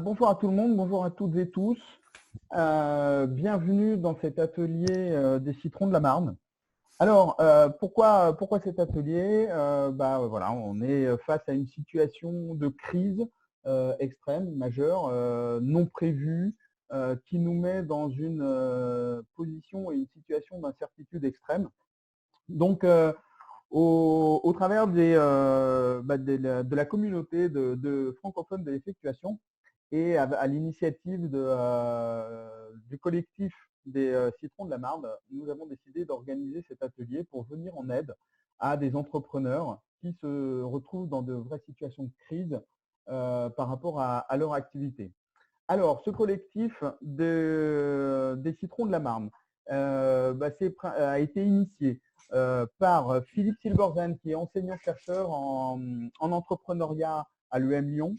Bonjour à tout le monde, bonjour à toutes et tous. Bienvenue dans cet atelier des citrons de la Marne. Alors, pourquoi cet atelier? Voilà, on est face à une situation de crise extrême, majeure, non prévue, qui nous met dans une position et une situation d'incertitude extrême. Donc, au travers de la communauté de francophones de l'effectuation et à l'initiative du collectif des citrons de la Marne, nous avons décidé d'organiser cet atelier pour venir en aide à des entrepreneurs qui se retrouvent dans de vraies situations de crise par rapport à leur activité. Alors, ce collectif des citrons de la Marne a été initié par Philippe Silberzan, qui est enseignant-chercheur en entrepreneuriat à l'UM Lyon,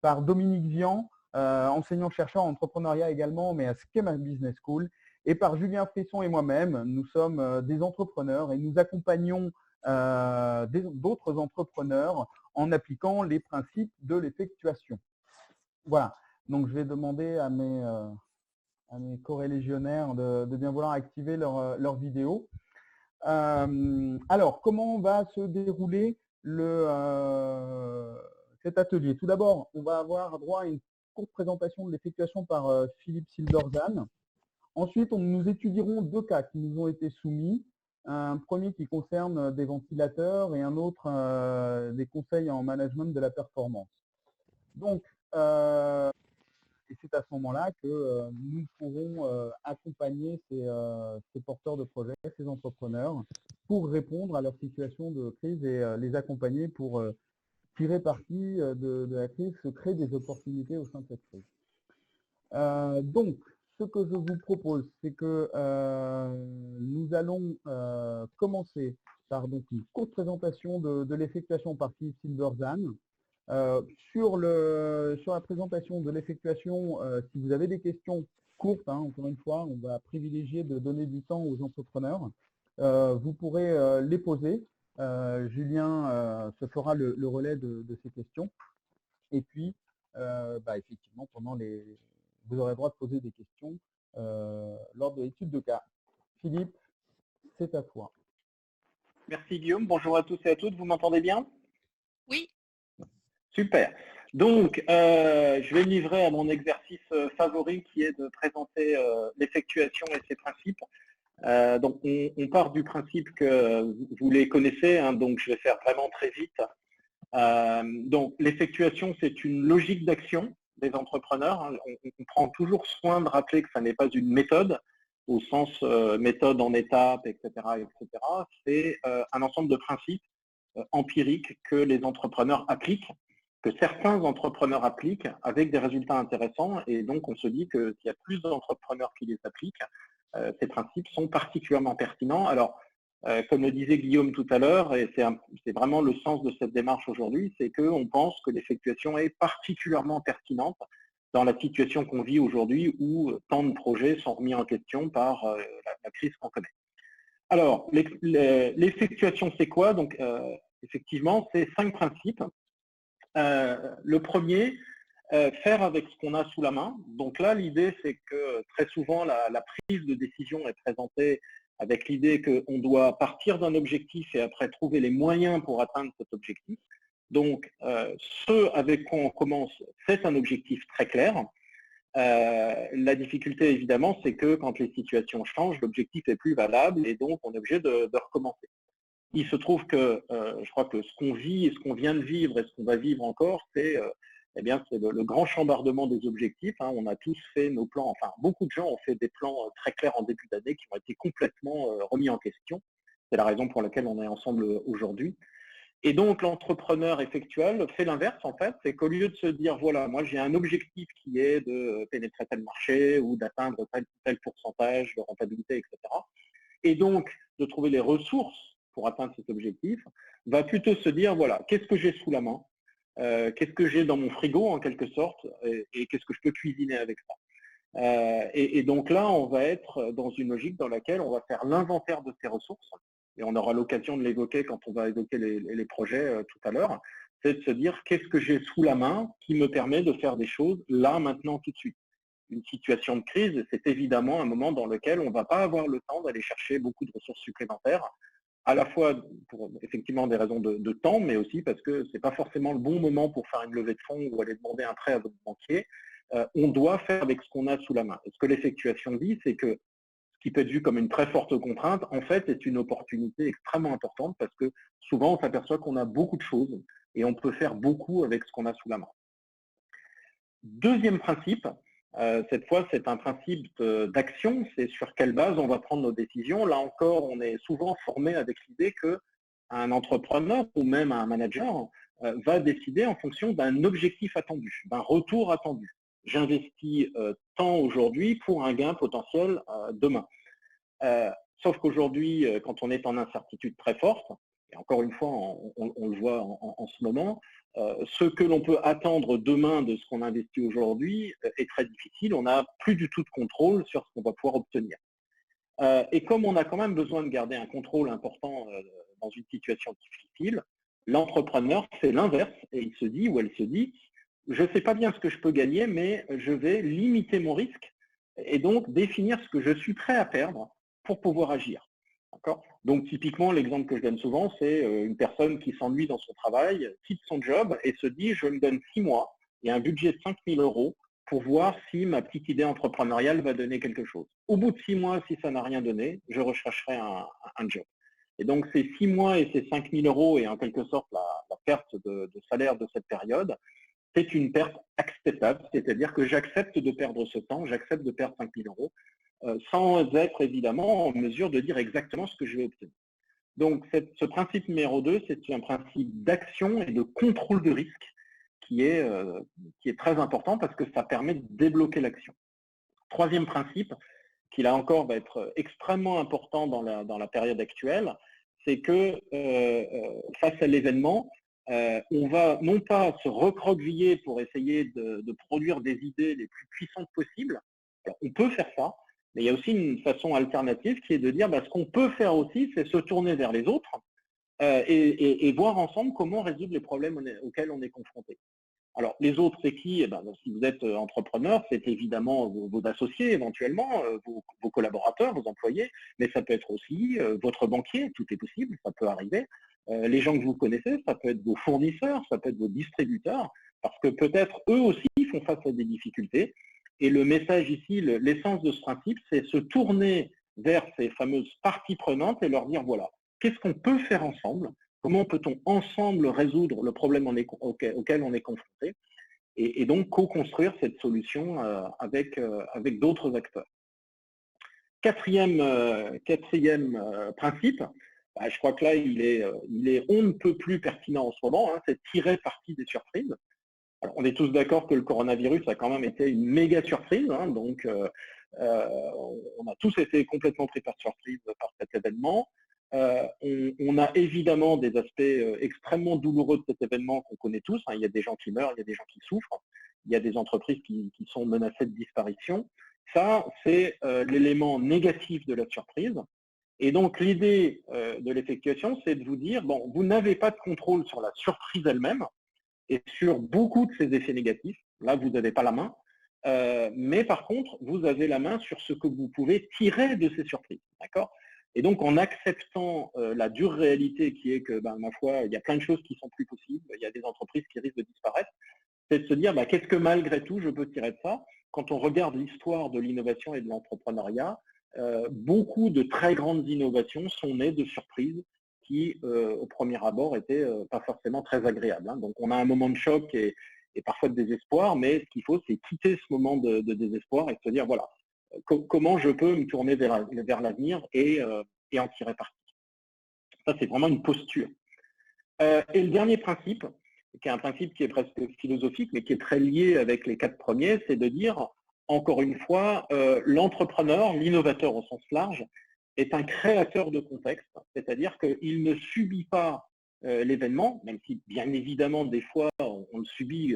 par Dominique Vian, enseignant-chercheur en entrepreneuriat également, mais à Schema Business School, et par Julien Frisson et moi-même. Nous sommes des entrepreneurs et nous accompagnons d'autres entrepreneurs en appliquant les principes de l'effectuation. Voilà, donc je vais demander à mes corélégionnaires de bien vouloir activer leur vidéo. Alors, comment va se dérouler cet atelier? Tout d'abord, on va avoir droit à une courte présentation de l'effectuation par Philippe Silberzan. Ensuite, nous étudierons deux cas qui nous ont été soumis. Un premier qui concerne des ventilateurs et un autre des conseils en management de la performance. Donc, et c'est à ce moment-là que nous pourrons accompagner ces porteurs de projets, ces entrepreneurs, pour répondre à leur situation de crise et les accompagner pour tirer parti de la crise, se créer des opportunités au sein de cette crise. Donc, ce que je vous propose, c'est que nous allons commencer par donc, une courte présentation de l'effectuation par Philippe Silberzan. Sur la présentation de l'effectuation, si vous avez des questions courtes, encore une fois, on va privilégier de donner du temps aux entrepreneurs. Vous pourrez les poser. Julien se fera le relais de ces questions. Et puis, effectivement, vous aurez le droit de poser des questions lors de l'étude de cas. Philippe, c'est à toi. Merci Guillaume, bonjour à tous et à toutes, vous m'entendez bien? Oui. Super. Donc, je vais me livrer à mon exercice favori qui est de présenter l'effectuation et ses principes. Donc, on part du principe que vous les connaissez, donc je vais faire vraiment très vite. Donc, l'effectuation, c'est une logique d'action des entrepreneurs. On prend toujours soin de rappeler que ça n'est pas une méthode, au sens méthode en étapes, etc. etc. C'est un ensemble de principes empiriques que les entrepreneurs appliquent, que certains entrepreneurs appliquent avec des résultats intéressants, et donc on se dit que s'il y a plus d'entrepreneurs qui les appliquent, ces principes sont particulièrement pertinents. Alors, comme le disait Guillaume tout à l'heure, et c'est vraiment le sens de cette démarche aujourd'hui, c'est qu'on pense que l'effectuation est particulièrement pertinente dans la situation qu'on vit aujourd'hui où tant de projets sont remis en question par la crise qu'on connaît. Alors, l'effectuation, c'est quoi? Donc, effectivement, c'est 5 principes. Le premier, faire avec ce qu'on a sous la main. Donc là, l'idée, c'est que très souvent, la prise de décision est présentée avec l'idée qu'on doit partir d'un objectif et après trouver les moyens pour atteindre cet objectif. Donc, ce avec quoi on commence, c'est un objectif très clair. La difficulté, évidemment, c'est que quand les situations changent, l'objectif est plus valable et donc on est obligé de recommencer. Il se trouve que je crois que ce qu'on vit et ce qu'on vient de vivre et ce qu'on va vivre encore, c'est le grand chambardement des objectifs. On a tous fait nos plans, enfin beaucoup de gens ont fait des plans très clairs en début d'année qui ont été complètement remis en question. C'est la raison pour laquelle on est ensemble aujourd'hui. Et donc l'entrepreneur effectuel fait l'inverse en fait, c'est qu'au lieu de se dire voilà, moi j'ai un objectif qui est de pénétrer tel marché ou d'atteindre tel pourcentage de rentabilité, etc. Et donc de trouver les ressources pour atteindre cet objectif, va plutôt se dire, voilà, qu'est-ce que j'ai sous la main, qu'est-ce que j'ai dans mon frigo en quelque sorte, et qu'est-ce que je peux cuisiner avec ça. Et donc là, on va être dans une logique dans laquelle on va faire l'inventaire de ces ressources, et on aura l'occasion de l'évoquer quand on va évoquer les projets tout à l'heure. c'est de se dire qu'est-ce que j'ai sous la main qui me permet de faire des choses là, maintenant, tout de suite. Une situation de crise, c'est évidemment un moment dans lequel on ne va pas avoir le temps d'aller chercher beaucoup de ressources supplémentaires, à la fois pour effectivement des raisons de temps, mais aussi parce que ce n'est pas forcément le bon moment pour faire une levée de fonds ou aller demander un prêt à votre banquier. On doit faire avec ce qu'on a sous la main. Et ce que l'effectuation dit, c'est que ce qui peut être vu comme une très forte contrainte, en fait, est une opportunité extrêmement importante parce que souvent, on s'aperçoit qu'on a beaucoup de choses et on peut faire beaucoup avec ce qu'on a sous la main. Deuxième principe, cette fois, c'est un principe d'action, c'est sur quelle base on va prendre nos décisions. Là encore, on est souvent formé avec l'idée qu'un entrepreneur ou même un manager va décider en fonction d'un objectif attendu, d'un retour attendu. J'investis tant aujourd'hui pour un gain potentiel demain. Sauf qu'aujourd'hui, quand on est en incertitude très forte, et encore une fois, on le voit en ce moment, ce que l'on peut attendre demain de ce qu'on investit aujourd'hui est très difficile. On n'a plus du tout de contrôle sur ce qu'on va pouvoir obtenir. Et comme on a quand même besoin de garder un contrôle important dans une situation difficile, l'entrepreneur fait l'inverse et il se dit ou elle se dit, je ne sais pas bien ce que je peux gagner, mais je vais limiter mon risque et donc définir ce que je suis prêt à perdre pour pouvoir agir. Donc typiquement, l'exemple que je donne souvent, c'est une personne qui s'ennuie dans son travail, quitte son job et se dit, je me donne 6 mois et un budget de 5 000 € pour voir si ma petite idée entrepreneuriale va donner quelque chose. Au bout de 6 mois, si ça n'a rien donné, je rechercherai un job. Et donc ces 6 mois et ces 5 000 € et en quelque sorte la perte de salaire de cette période, c'est une perte acceptable, c'est-à-dire que j'accepte de perdre ce temps, j'accepte de perdre 5 000 € sans être évidemment en mesure de dire exactement ce que je vais obtenir. Donc ce principe numéro 2, c'est un principe d'action et de contrôle de risque qui est très important parce que ça permet de débloquer l'action. Troisième principe, qui là encore va être extrêmement important dans la période actuelle, c'est que face à l'événement, on va non pas se recroqueviller pour essayer de produire des idées les plus puissantes possibles. Alors, on peut faire ça, mais il y a aussi une façon alternative qui est de dire ce qu'on peut faire aussi, c'est se tourner vers les autres et voir ensemble comment résoudre les problèmes auxquels on est confronté. Alors, les autres, c'est qui? Si vous êtes entrepreneur, c'est évidemment vos associés éventuellement, vos collaborateurs, vos employés, mais ça peut être aussi votre banquier, tout est possible, ça peut arriver. Les gens que vous connaissez, ça peut être vos fournisseurs, ça peut être vos distributeurs, parce que peut-être eux aussi font face à des difficultés. Et le message ici, l'essence de ce principe, c'est se tourner vers ces fameuses parties prenantes et leur dire, voilà, qu'est-ce qu'on peut faire ensemble? Comment peut-on ensemble résoudre le problème auquel on est confronté et donc co-construire cette solution avec d'autres acteurs. Quatrième principe, je crois que là, il est on ne peut plus pertinent en ce moment, c'est tirer parti des surprises. Alors, on est tous d'accord que le coronavirus a quand même été une méga surprise, donc on a tous été complètement pris par surprise par cet événement. On a évidemment des aspects extrêmement douloureux de cet événement qu'on connaît tous. Il y a des gens qui meurent, il y a des gens qui souffrent, il y a des entreprises qui sont menacées de disparition. Ça, c'est l'élément négatif de la surprise. Et donc, l'idée de l'effectuation, c'est de vous dire, bon, vous n'avez pas de contrôle sur la surprise elle-même et sur beaucoup de ses effets négatifs. Là, vous n'avez pas la main. Mais par contre, vous avez la main sur ce que vous pouvez tirer de ces surprises. D'accord ? Et donc, en acceptant la dure réalité qui est que, ma foi, il y a plein de choses qui sont plus possibles, il y a des entreprises qui risquent de disparaître, c'est de se dire, qu'est-ce que malgré tout, je peux tirer de ça? Quand on regarde l'histoire de l'innovation et de l'entrepreneuriat, beaucoup de très grandes innovations sont nées de surprises qui, au premier abord, étaient pas forcément très agréables. Donc, on a un moment de choc et parfois de désespoir, mais ce qu'il faut, c'est quitter ce moment de désespoir et se dire, voilà, comment je peux me tourner vers l'avenir et en tirer parti. Ça, c'est vraiment une posture. Et le dernier principe, qui est un principe qui est presque philosophique, mais qui est très lié avec les 4 premiers, c'est de dire, encore une fois, l'entrepreneur, l'innovateur au sens large, est un créateur de contexte, c'est-à-dire qu'il ne subit pas l'événement, même si bien évidemment des fois on le subit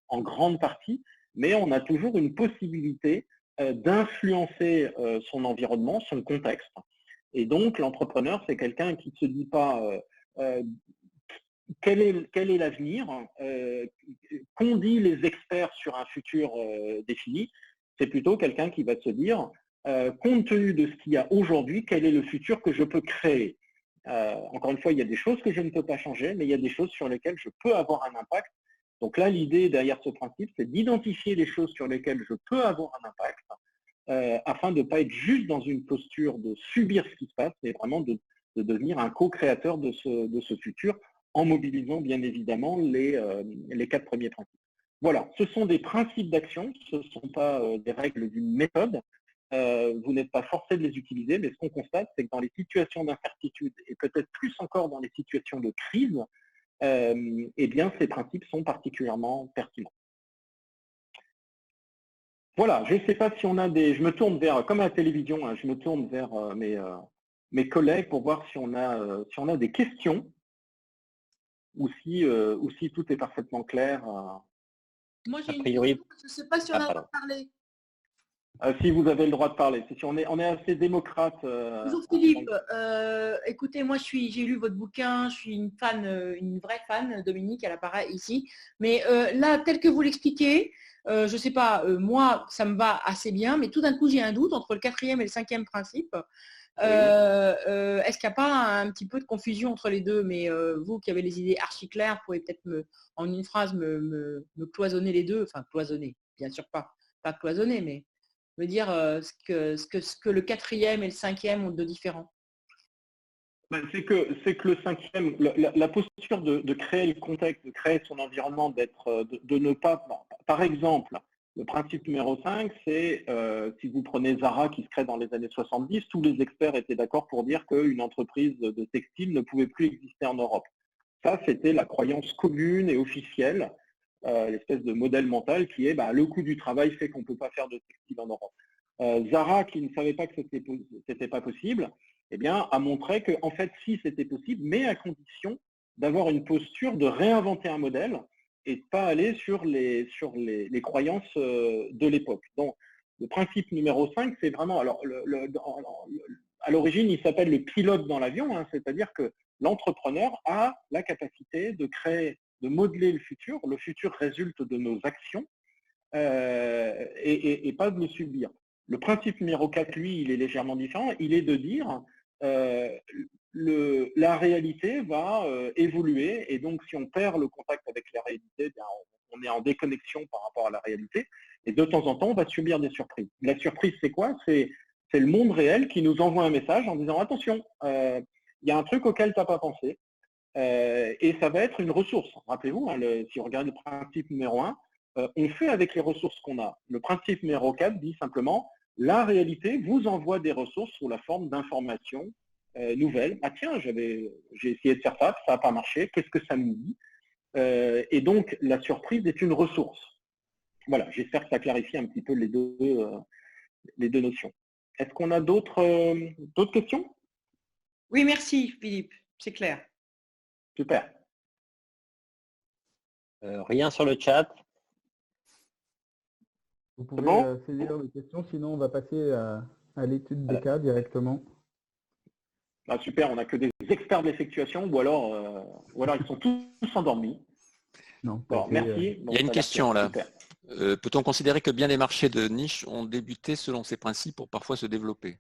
en grande partie, mais on a toujours une possibilité d'influencer son environnement, son contexte. Et donc l'entrepreneur, c'est quelqu'un qui ne se dit pas quel est l'avenir qu'ont dit les experts sur un futur défini? C'est plutôt quelqu'un qui va se dire, compte tenu de ce qu'il y a aujourd'hui, quel est le futur que je peux créer? Encore une fois, il y a des choses que je ne peux pas changer, mais il y a des choses sur lesquelles je peux avoir un impact. Donc là, l'idée derrière ce principe, c'est d'identifier les choses sur lesquelles je peux avoir un impact, afin de ne pas être juste dans une posture de subir ce qui se passe, mais vraiment de devenir un co-créateur de ce futur, en mobilisant bien évidemment les 4 premiers principes. Voilà, ce sont des principes d'action, ce ne sont pas des règles d'une méthode. Vous n'êtes pas forcé de les utiliser, mais ce qu'on constate, c'est que dans les situations d'incertitude, et peut-être plus encore dans les situations de crise, eh bien, ces principes sont particulièrement pertinents. Voilà, je ne sais pas si on a des... Je me tourne vers, comme à la télévision, hein, je me tourne vers mes collègues pour voir si on a des questions ou si tout est parfaitement clair. Moi, j'ai une question, je ne sais pas si on a le droit de parler. Si vous avez le droit de parler. Si on est assez démocrate. Bonjour Philippe. Écoutez, moi j'ai lu votre bouquin, je suis une vraie fan, Dominique, elle apparaît ici. Mais là, tel que vous l'expliquez, je ne sais pas, moi ça me va assez bien, mais tout d'un coup j'ai un doute entre le 4e et le 5e principe. Est-ce qu'il n'y a pas un petit peu de confusion entre les deux? Mais vous qui avez les idées archi claires, pouvez peut-être en une phrase me cloisonner les deux, enfin cloisonner, bien sûr pas cloisonner, mais me dire ce que le 4e et le 5e ont de différent. C'est que le 5e, la posture de créer le contexte, de créer son environnement, de ne pas, par exemple, le principe numéro 5, c'est si vous prenez Zara qui se crée dans les années 70, tous les experts étaient d'accord pour dire qu'une entreprise de textile ne pouvait plus exister en Europe. Ça, c'était la croyance commune et officielle, l'espèce de modèle mental qui est le coût du travail fait qu'on ne peut pas faire de textile en Europe. Zara, qui ne savait pas que c'était pas possible, eh bien, a montré que en fait, si c'était possible, mais à condition d'avoir une posture de réinventer un modèle et de ne pas aller sur les croyances de l'époque. Donc, le principe numéro 5, c'est vraiment, alors, à l'origine, il s'appelle le pilote dans l'avion, hein, c'est-à-dire que l'entrepreneur a la capacité de créer, de modeler le futur résulte de nos actions et pas de le subir. Le principe numéro 4, lui, il est légèrement différent, il est de dire la réalité va évoluer et donc si on perd le contact avec la réalité, bien, on est en déconnexion par rapport à la réalité et de temps en temps, on va subir des surprises. La surprise, c'est quoi? C'est le monde réel qui nous envoie un message en disant attention, il y a un truc auquel tu n'as pas pensé et ça va être une ressource. Rappelez-vous, hein, si on regarde le principe numéro 1, on fait avec les ressources qu'on a. Le principe numéro 4 dit simplement la réalité vous envoie des ressources sous la forme d'informations nouvelles. Ah tiens, j'ai essayé de faire ça, ça n'a pas marché, qu'est-ce que ça me dit? Et donc, la surprise est une ressource. Voilà, j'espère que ça clarifie un petit peu les deux notions. Est-ce qu'on a d'autres questions? Oui, merci Philippe, c'est clair. Super. Rien sur le chat. Vous pouvez saisir les questions, sinon on va passer à l'étude de cas directement. Ah, super, on n'a que des experts de l'effectuation ou alors ils sont tous endormis. Non, bon, merci. Il y a une question là. Peut-on considérer que bien des marchés de niche ont débuté selon ces principes pour parfois se développer?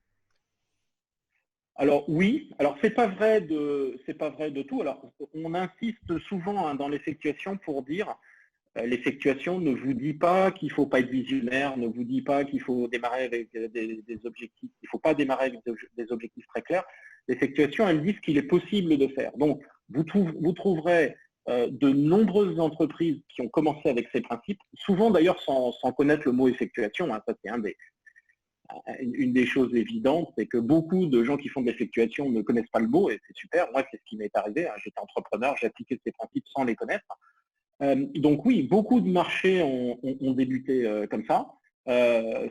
Alors oui, alors c'est pas vrai de tout. Alors on insiste souvent dans l'effectuation pour dire l'effectuation ne vous dit pas qu'il ne faut pas être visionnaire, ne vous dit pas qu'il faut démarrer avec des objectifs, il ne faut pas démarrer avec des objectifs très clairs. L'effectuation, elle dit ce qu'il est possible de faire. Donc, vous trouverez de nombreuses entreprises qui ont commencé avec ces principes, souvent d'ailleurs sans connaître le mot effectuation. Hein, ça, c'est une des choses évidentes, c'est que beaucoup de gens qui font de l'effectuation ne connaissent pas le mot et c'est super. Moi, c'est ce qui m'est arrivé. Hein. J'étais entrepreneur, j'ai appliqué ces principes sans les connaître. Donc oui, beaucoup de marchés ont débuté comme ça.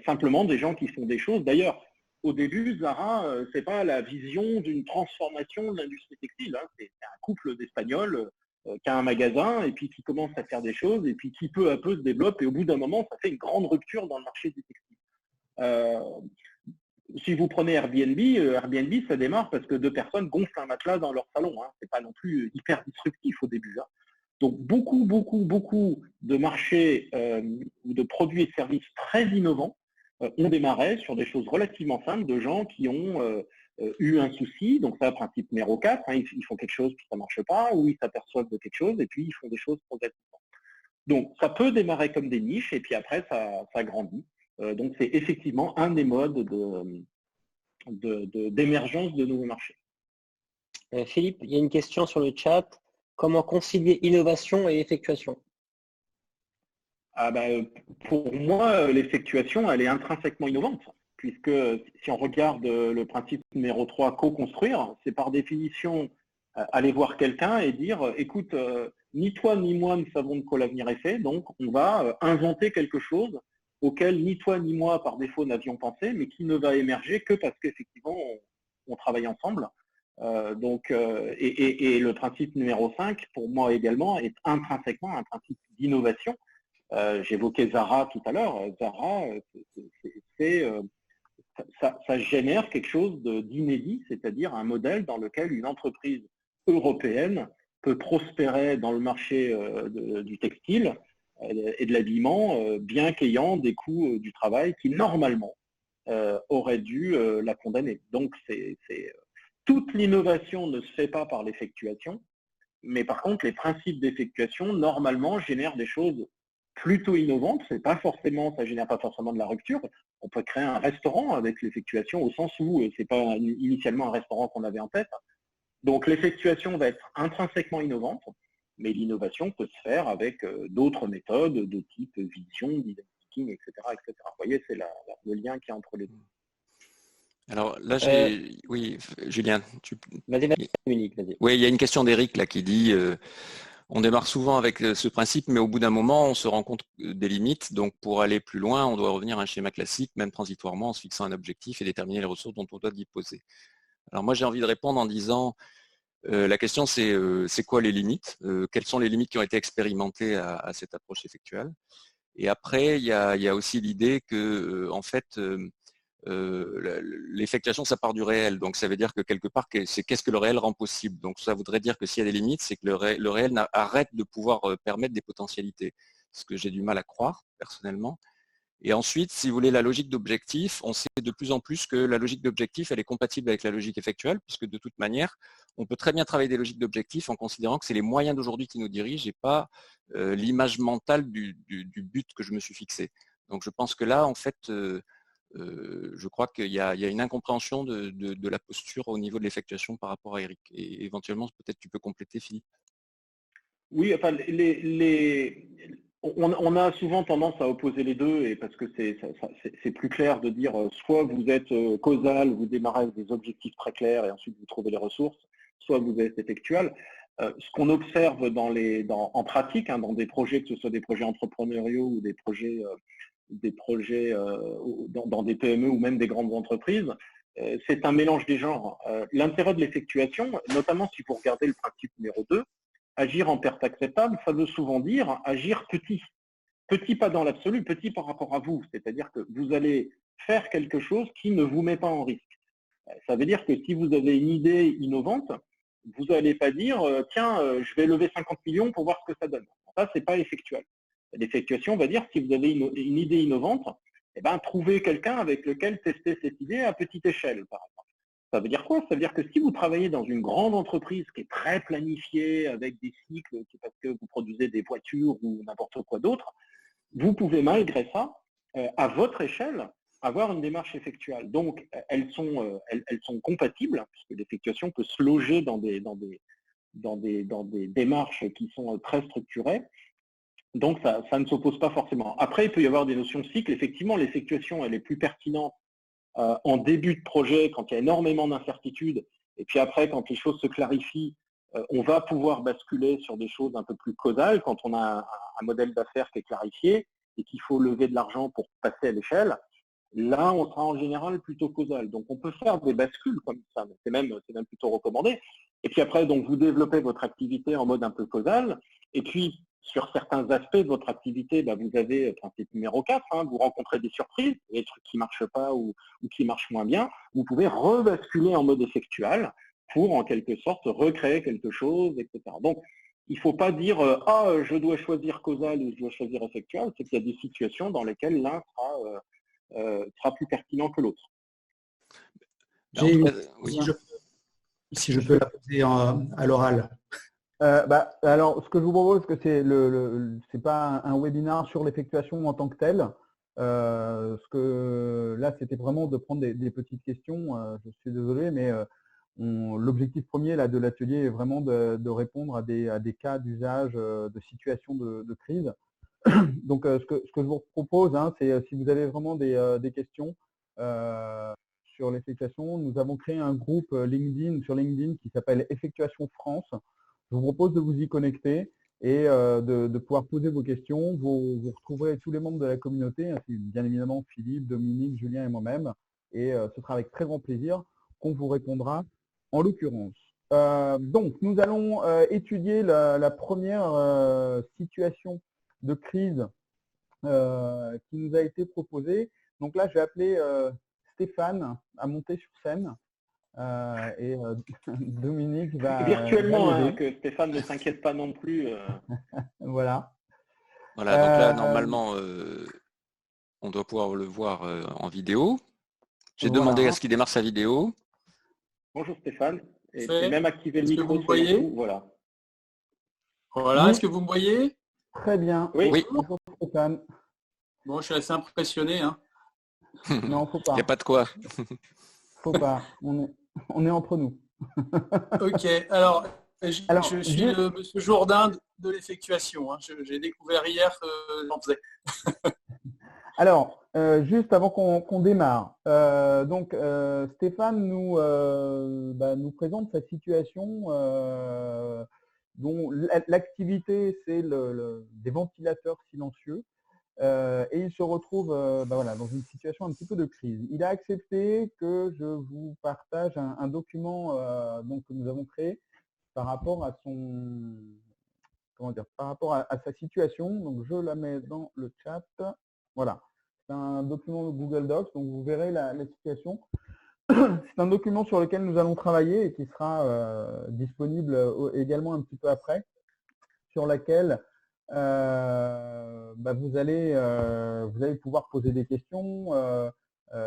Simplement des gens qui font des choses. D'ailleurs, au début, Zara, c'est pas la vision d'une transformation de l'industrie textile. Hein. C'est un couple d'Espagnols qui a un magasin et puis qui commence à faire des choses et puis qui peu à peu se développe et au bout d'un moment, ça fait une grande rupture dans le marché du textile. Si vous prenez Airbnb, Airbnb, ça démarre parce que 2 personnes gonflent un matelas dans leur salon. Hein. C'est pas non plus hyper disruptif au début. Hein. Donc, beaucoup de marchés ou de produits et services très innovants ont démarré sur des choses relativement simples de gens qui ont eu un souci. Donc, ça, principe numéro 4, hein, ils font quelque chose puis ça ne marche pas, ou ils s'aperçoivent de quelque chose et puis ils font des choses progressivement. Donc, ça peut démarrer comme des niches et puis après, ça grandit. Donc, c'est effectivement un des modes d'émergence de nouveaux marchés. Philippe, il y a une question sur le chat. Comment concilier innovation et effectuation? Pour moi, l'effectuation, elle est intrinsèquement innovante, puisque si on regarde le principe numéro 3, co-construire, c'est par définition aller voir quelqu'un et dire, écoute, ni toi ni moi ne savons de quoi l'avenir est fait, donc on va inventer quelque chose auquel ni toi ni moi, par défaut, n'avions pensé, mais qui ne va émerger que parce qu'effectivement, on travaille ensemble. Et le principe numéro 5, pour moi également, est intrinsèquement un principe d'innovation. J'évoquais Zara tout à l'heure. Zara, ça génère quelque chose d'inédit, c'est-à-dire un modèle dans lequel une entreprise européenne peut prospérer dans le marché du textile et de l'habillement, bien qu'ayant des coûts du travail qui, normalement, auraient dû la condamner. Donc, toute l'innovation ne se fait pas par l'effectuation, mais par contre, les principes d'effectuation, normalement, génèrent des choses plutôt innovantes. Ça ne génère pas forcément de la rupture. On peut créer un restaurant avec l'effectuation au sens où ce n'est pas initialement un restaurant qu'on avait en tête. Donc, l'effectuation va être intrinsèquement innovante, mais l'innovation peut se faire avec d'autres méthodes de type vision, design thinking, etc., etc. Vous voyez, c'est le lien qu'il y a entre les deux. Alors là, oui, Julien. Vas-y, Dominique, vas-y. Oui, il y a une question d'Éric là qui dit on démarre souvent avec ce principe, mais au bout d'un moment, on se rend compte des limites. Donc, pour aller plus loin, on doit revenir à un schéma classique, même transitoirement, en se fixant un objectif et déterminer les ressources dont on doit disposer. Alors moi, j'ai envie de répondre en disant la question, c'est quoi les limites? Quelles sont les limites qui ont été expérimentées à cette approche effectuelle? Et après, il y a aussi l'idée que, en fait, l'effectuation, ça part du réel. Donc, ça veut dire que quelque part, c'est qu'est-ce que le réel rend possible. Donc, ça voudrait dire que s'il y a des limites, c'est que le réel arrête de pouvoir permettre des potentialités. Ce que j'ai du mal à croire, personnellement. Et ensuite, si vous voulez, la logique d'objectif, on sait de plus en plus que la logique d'objectif, elle est compatible avec la logique effectuelle, puisque de toute manière, on peut très bien travailler des logiques d'objectif en considérant que c'est les moyens d'aujourd'hui qui nous dirigent et pas l'image mentale du but que je me suis fixé. Donc, je pense que là, en fait, je crois qu'il y a une incompréhension de la posture au niveau de l'effectuation par rapport à Eric. Et éventuellement, peut-être tu peux compléter, Philippe. Oui, enfin, on a souvent tendance à opposer les deux, et parce que c'est plus clair de dire soit vous êtes causal, vous démarrez avec des objectifs très clairs et ensuite vous trouvez les ressources, soit vous êtes effectuel. Ce qu'on observe en pratique, hein, dans des projets, que ce soit des projets entrepreneuriaux ou des projets dans des PME ou même des grandes entreprises, c'est un mélange des genres. L'intérêt de l'effectuation, notamment si vous regardez le principe numéro 2, agir en perte acceptable, ça veut souvent dire agir petit. Petit pas dans l'absolu, petit par rapport à vous. C'est-à-dire que vous allez faire quelque chose qui ne vous met pas en risque. Ça veut dire que si vous avez une idée innovante, vous n'allez pas dire tiens, je vais lever 50 millions pour voir ce que ça donne. Ça, ce n'est pas effectuel. L'effectuation va dire si vous avez une idée innovante, eh ben, trouvez quelqu'un avec lequel tester cette idée à petite échelle, par exemple. Ça veut dire quoi? Ça veut dire que si vous travaillez dans une grande entreprise qui est très planifiée, avec des cycles, parce que vous produisez des voitures ou n'importe quoi d'autre, vous pouvez malgré ça, à votre échelle, avoir une démarche effectuelle. Donc, elles sont compatibles, puisque l'effectuation peut se loger dans des démarches qui sont très structurées. Donc, ça ne s'oppose pas forcément. Après, il peut y avoir des notions de cycle. Effectivement, l'effectuation, elle est plus pertinente en début de projet, quand il y a énormément d'incertitudes, et puis après, quand les choses se clarifient, on va pouvoir basculer sur des choses un peu plus causales, quand on a un modèle d'affaires qui est clarifié et qu'il faut lever de l'argent pour passer à l'échelle. Là, on sera en général plutôt causal. Donc, on peut faire des bascules comme ça, c'est même plutôt recommandé. Et puis après, donc, vous développez votre activité en mode un peu causal, et puis, sur certains aspects de votre activité, vous avez principe numéro 4, vous rencontrez des surprises, des trucs qui ne marchent pas ou qui marchent moins bien. Vous pouvez rebasculer en mode effectual pour, en quelque sorte, recréer quelque chose, etc. Donc, il ne faut pas dire « Ah, je dois choisir causal ou je dois choisir effectual », c'est qu'il y a des situations dans lesquelles l'un sera plus pertinent que l'autre. Oui. Si je peux la poser à l'oral. Alors, ce que je vous propose, que c'est pas un webinaire sur l'effectuation en tant que tel. Là, c'était vraiment de prendre des petites questions. Je suis désolé, mais l'objectif premier là, de l'atelier est vraiment de répondre à des cas d'usage, de situations de crise. Donc, ce que je vous propose, c'est si vous avez vraiment des questions sur l'effectuation, nous avons créé un groupe sur LinkedIn qui s'appelle Effectuation France. Je vous propose de vous y connecter et de pouvoir poser vos questions. Vous retrouverez tous les membres de la communauté, ainsi bien évidemment Philippe, Dominique, Julien et moi-même. Et ce sera avec très grand plaisir qu'on vous répondra en l'occurrence. Donc, nous allons étudier la première situation de crise qui nous a été proposée. Donc là, je vais appeler Stéphane à monter sur scène. Et Dominique va virtuellement, que Stéphane ne s'inquiète pas non plus. Voilà. Voilà, donc là, normalement, on doit pouvoir le voir en vidéo. J'ai demandé à ce qu'il démarre sa vidéo. Bonjour Stéphane. Et j'ai même activé le micro. Vous voyez ? Voilà. Voilà, est-ce que vous me voyez ? Très bien. Oui. Bonjour Stéphane. Bon, je suis assez impressionné. Non, faut pas. Il n'y a pas de quoi. Faut pas. On est entre nous. Ok, alors je suis le monsieur Jourdain de l'effectuation. J'ai découvert hier que j'en faisais. Alors, juste avant qu'on démarre, donc Stéphane nous présente sa situation dont l'activité, c'est des ventilateurs silencieux. Et il se retrouve dans une situation un petit peu de crise. Il a accepté que je vous partage un document que nous avons créé par rapport à sa situation. Donc je la mets dans le chat. Voilà, c'est un document de Google Docs, donc vous verrez la situation. C'est un document sur lequel nous allons travailler et qui sera disponible également un petit peu après, sur laquelle vous allez pouvoir poser des questions.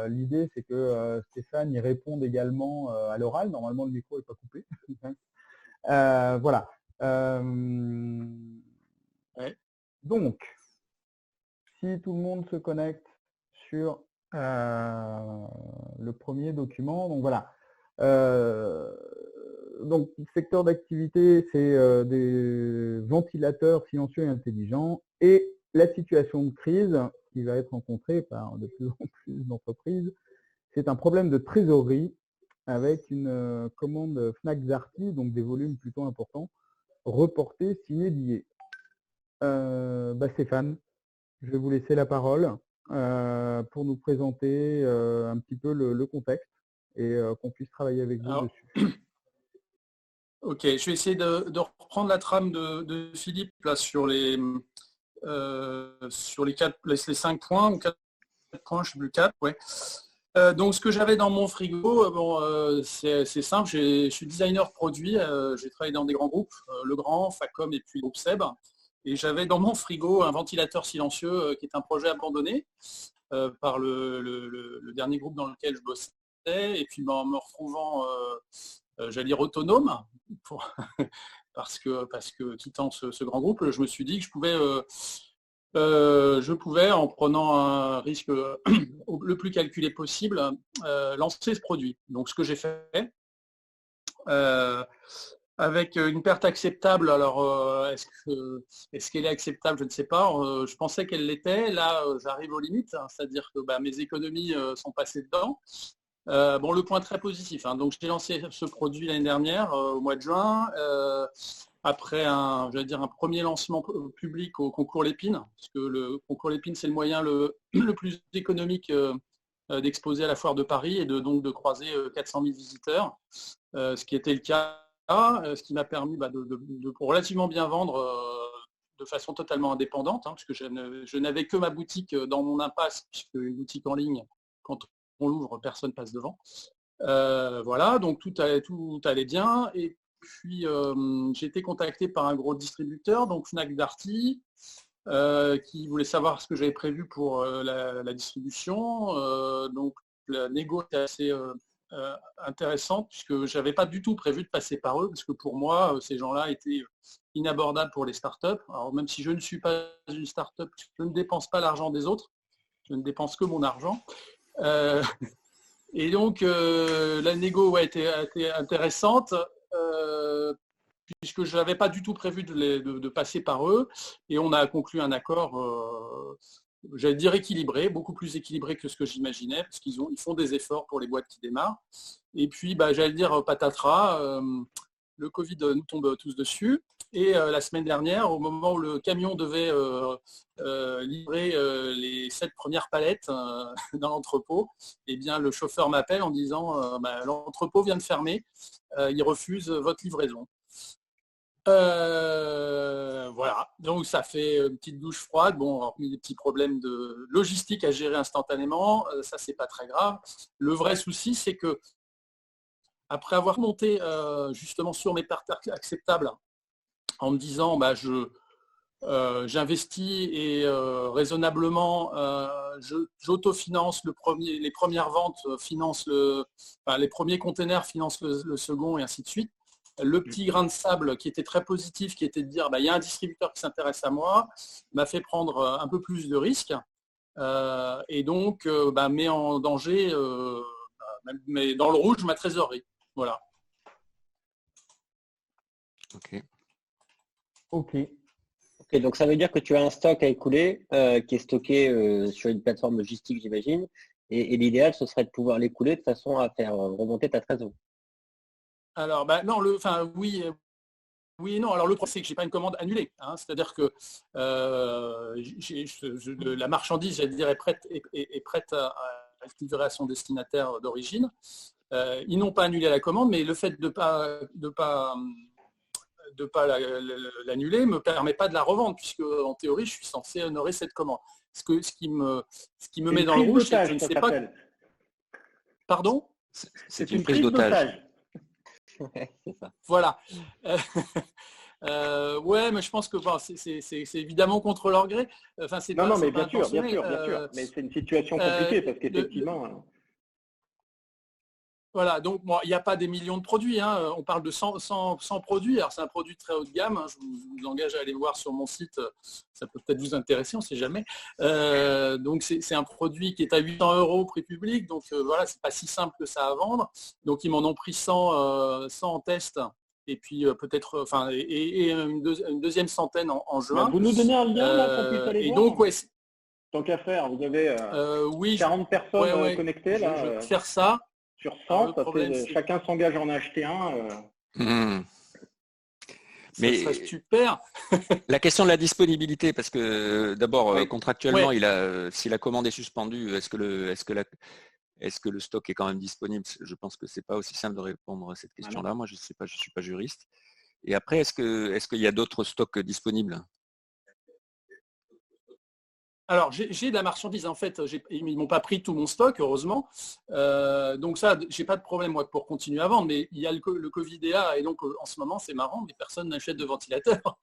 L'idée, c'est que Stéphane y réponde également à l'oral. Normalement, le micro n'est pas coupé. Voilà. Ouais. Donc, si tout le monde se connecte sur le premier document, donc voilà. Donc, secteur d'activité, c'est des ventilateurs silencieux et intelligents et la situation de crise qui va être rencontrée par de plus en plus d'entreprises, c'est un problème de trésorerie avec une commande Fnac Darty, donc des volumes plutôt importants, reportés sine die. Stéphane, je vais vous laisser la parole pour nous présenter un petit peu le contexte et qu'on puisse travailler avec vous dessus. Ok, je vais essayer de reprendre la trame de Philippe là, sur les 5 points ou 4 points, je ne sais plus 4. Ouais. Donc ce que j'avais dans mon frigo, c'est simple, je suis designer produit, j'ai travaillé dans des grands groupes, Legrand, Facom et puis le groupe Seb. Et j'avais dans mon frigo un ventilateur silencieux qui est un projet abandonné par le dernier groupe dans lequel je bossais. Et puis en me retrouvant, j'allais dire autonome, parce que quittant ce grand groupe, je me suis dit que je pouvais, en prenant un risque le plus calculé possible, lancer ce produit. Donc ce que j'ai fait, avec une perte acceptable, alors est-ce qu'elle est acceptable, je ne sais pas, je pensais qu'elle l'était, là j'arrive aux limites, c'est-à-dire que mes économies sont passées dedans. Le point très positif, donc j'ai lancé ce produit l'année dernière, au mois de juin, après un premier lancement public au concours Lépine, parce que le concours Lépine, c'est le moyen le plus économique d'exposer à la foire de Paris et donc de croiser 400 000 visiteurs, ce qui était le cas, ce qui m'a permis de relativement bien vendre de façon totalement indépendante, puisque je n'avais que ma boutique dans mon impasse, puisque une boutique en ligne, quand on l'ouvre, personne passe devant. Voilà, donc tout allait bien. Et puis, j'ai été contacté par un gros distributeur, donc Fnac Darty, qui voulait savoir ce que j'avais prévu pour la distribution. Donc, la négo était assez intéressante, puisque je n'avais pas du tout prévu de passer par eux, parce que pour moi, ces gens-là étaient inabordables pour les startups. Alors, même si je ne suis pas une startup, je ne dépense pas l'argent des autres, je ne dépense que mon argent. Et donc, la négo a été intéressante, puisque je n'avais pas du tout prévu de passer par eux. Et on a conclu un accord, j'allais dire équilibré, beaucoup plus équilibré que ce que j'imaginais, parce qu'ils font des efforts pour les boîtes qui démarrent. Et puis, j'allais dire patatras, le Covid nous tombe tous dessus. Et la semaine dernière, au moment où le camion devait livrer les 7 premières palettes dans l'entrepôt, eh bien, le chauffeur m'appelle en disant l'entrepôt vient de fermer, il refuse votre livraison. Voilà, donc ça fait une petite douche froide. Bon, hormis des petits problèmes de logistique à gérer instantanément, ça c'est pas très grave. Le vrai souci, c'est que après avoir monté justement sur mes pertes acceptables, en me disant j'investis et raisonnablement j'autofinance les premières ventes, les premiers containers financent le second et ainsi de suite. Le petit grain de sable qui était très positif, qui était de dire il y a un distributeur qui s'intéresse à moi, m'a fait prendre un peu plus de risques et donc met en danger, mais dans le rouge, ma trésorerie. Voilà. Ok, donc ça veut dire que tu as un stock à écouler qui est stocké sur une plateforme logistique, j'imagine, et l'idéal, ce serait de pouvoir l'écouler de façon à faire remonter ta trésorerie. Alors, non, oui et non. Alors, le problème, c'est que je n'ai pas une commande annulée. C'est-à-dire que la marchandise, j'allais dire, est prête à être livrée à son destinataire d'origine. Ils n'ont pas annulé la commande, mais le fait de ne pas l'annuler ne me permet pas de la revendre, puisque en théorie, je suis censé honorer cette commande. Ce qui me met dans le rouge, c'est que je ne sais pas. Pardon ? C'est une prise d'otage. Ouais, c'est ça. Voilà. Ouais, mais je pense que c'est évidemment contre leur gré. Enfin, non, mais bien sûr. Mais c'est une situation compliquée parce qu'effectivement. Voilà, donc il n'y a pas des millions de produits. On parle de 100 produits. Alors, c'est un produit très haut de gamme. Je vous engage à aller voir sur mon site. Ça peut peut-être vous intéresser, on ne sait jamais. Donc, c'est un produit qui est à 800 € prix public. Donc, voilà, c'est pas si simple que ça à vendre. Donc, ils m'en ont pris 100 en test. Et puis, peut-être, et une deuxième centaine en juin. Vous nous donnez un lien là pour puisse aller et voir. donc, ouais. Tant qu'à faire, vous avez 40 personnes connectées là. Je vais faire ça. Sur 100, chacun s'engage à en acheter un. Mais ça serait super. La question de la disponibilité, parce que d'abord, contractuellement, si la commande est suspendue, est-ce que le stock est quand même disponible? Je pense que c'est pas aussi simple de répondre à cette question-là. Moi, je ne sais pas, je ne suis pas juriste. Et après, est-ce qu'il y a d'autres stocks disponibles? Alors, j'ai de la marchandise, en fait, ils ne m'ont pas pris tout mon stock, heureusement. Donc ça, j'ai pas de problème, moi, pour continuer à vendre, mais il y a le Covidea, et donc en ce moment, c'est marrant, mais personne n'achète de ventilateur.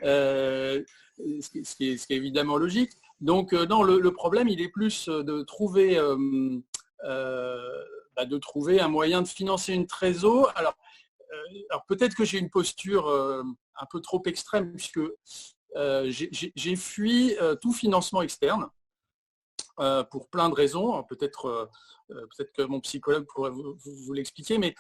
Ce qui est évidemment logique. Donc, non, le problème, il est plus de trouver un moyen de financer une trésor. Alors peut-être que j'ai une posture un peu trop extrême, puisque j'ai fui tout financement externe pour plein de raisons. Peut-être que mon psychologue pourrait vous l'expliquer, mais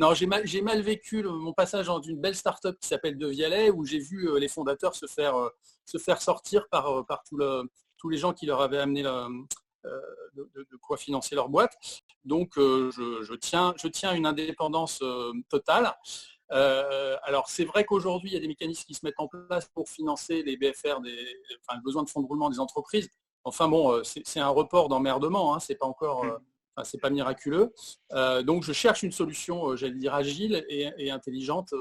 non, j'ai mal vécu mon passage dans une belle start-up qui s'appelle De Vialet, où j'ai vu les fondateurs se faire sortir par tous les gens qui leur avaient amené de quoi financer leur boîte. Donc je tiens une indépendance totale. Alors c'est vrai qu'aujourd'hui il y a des mécanismes qui se mettent en place pour financer les BFR, le besoin de fonds de roulement des entreprises. Enfin bon, c'est un report d'emmerdement, c'est pas encore Enfin, c'est pas miraculeux. Donc je cherche une solution, j'allais dire agile et intelligente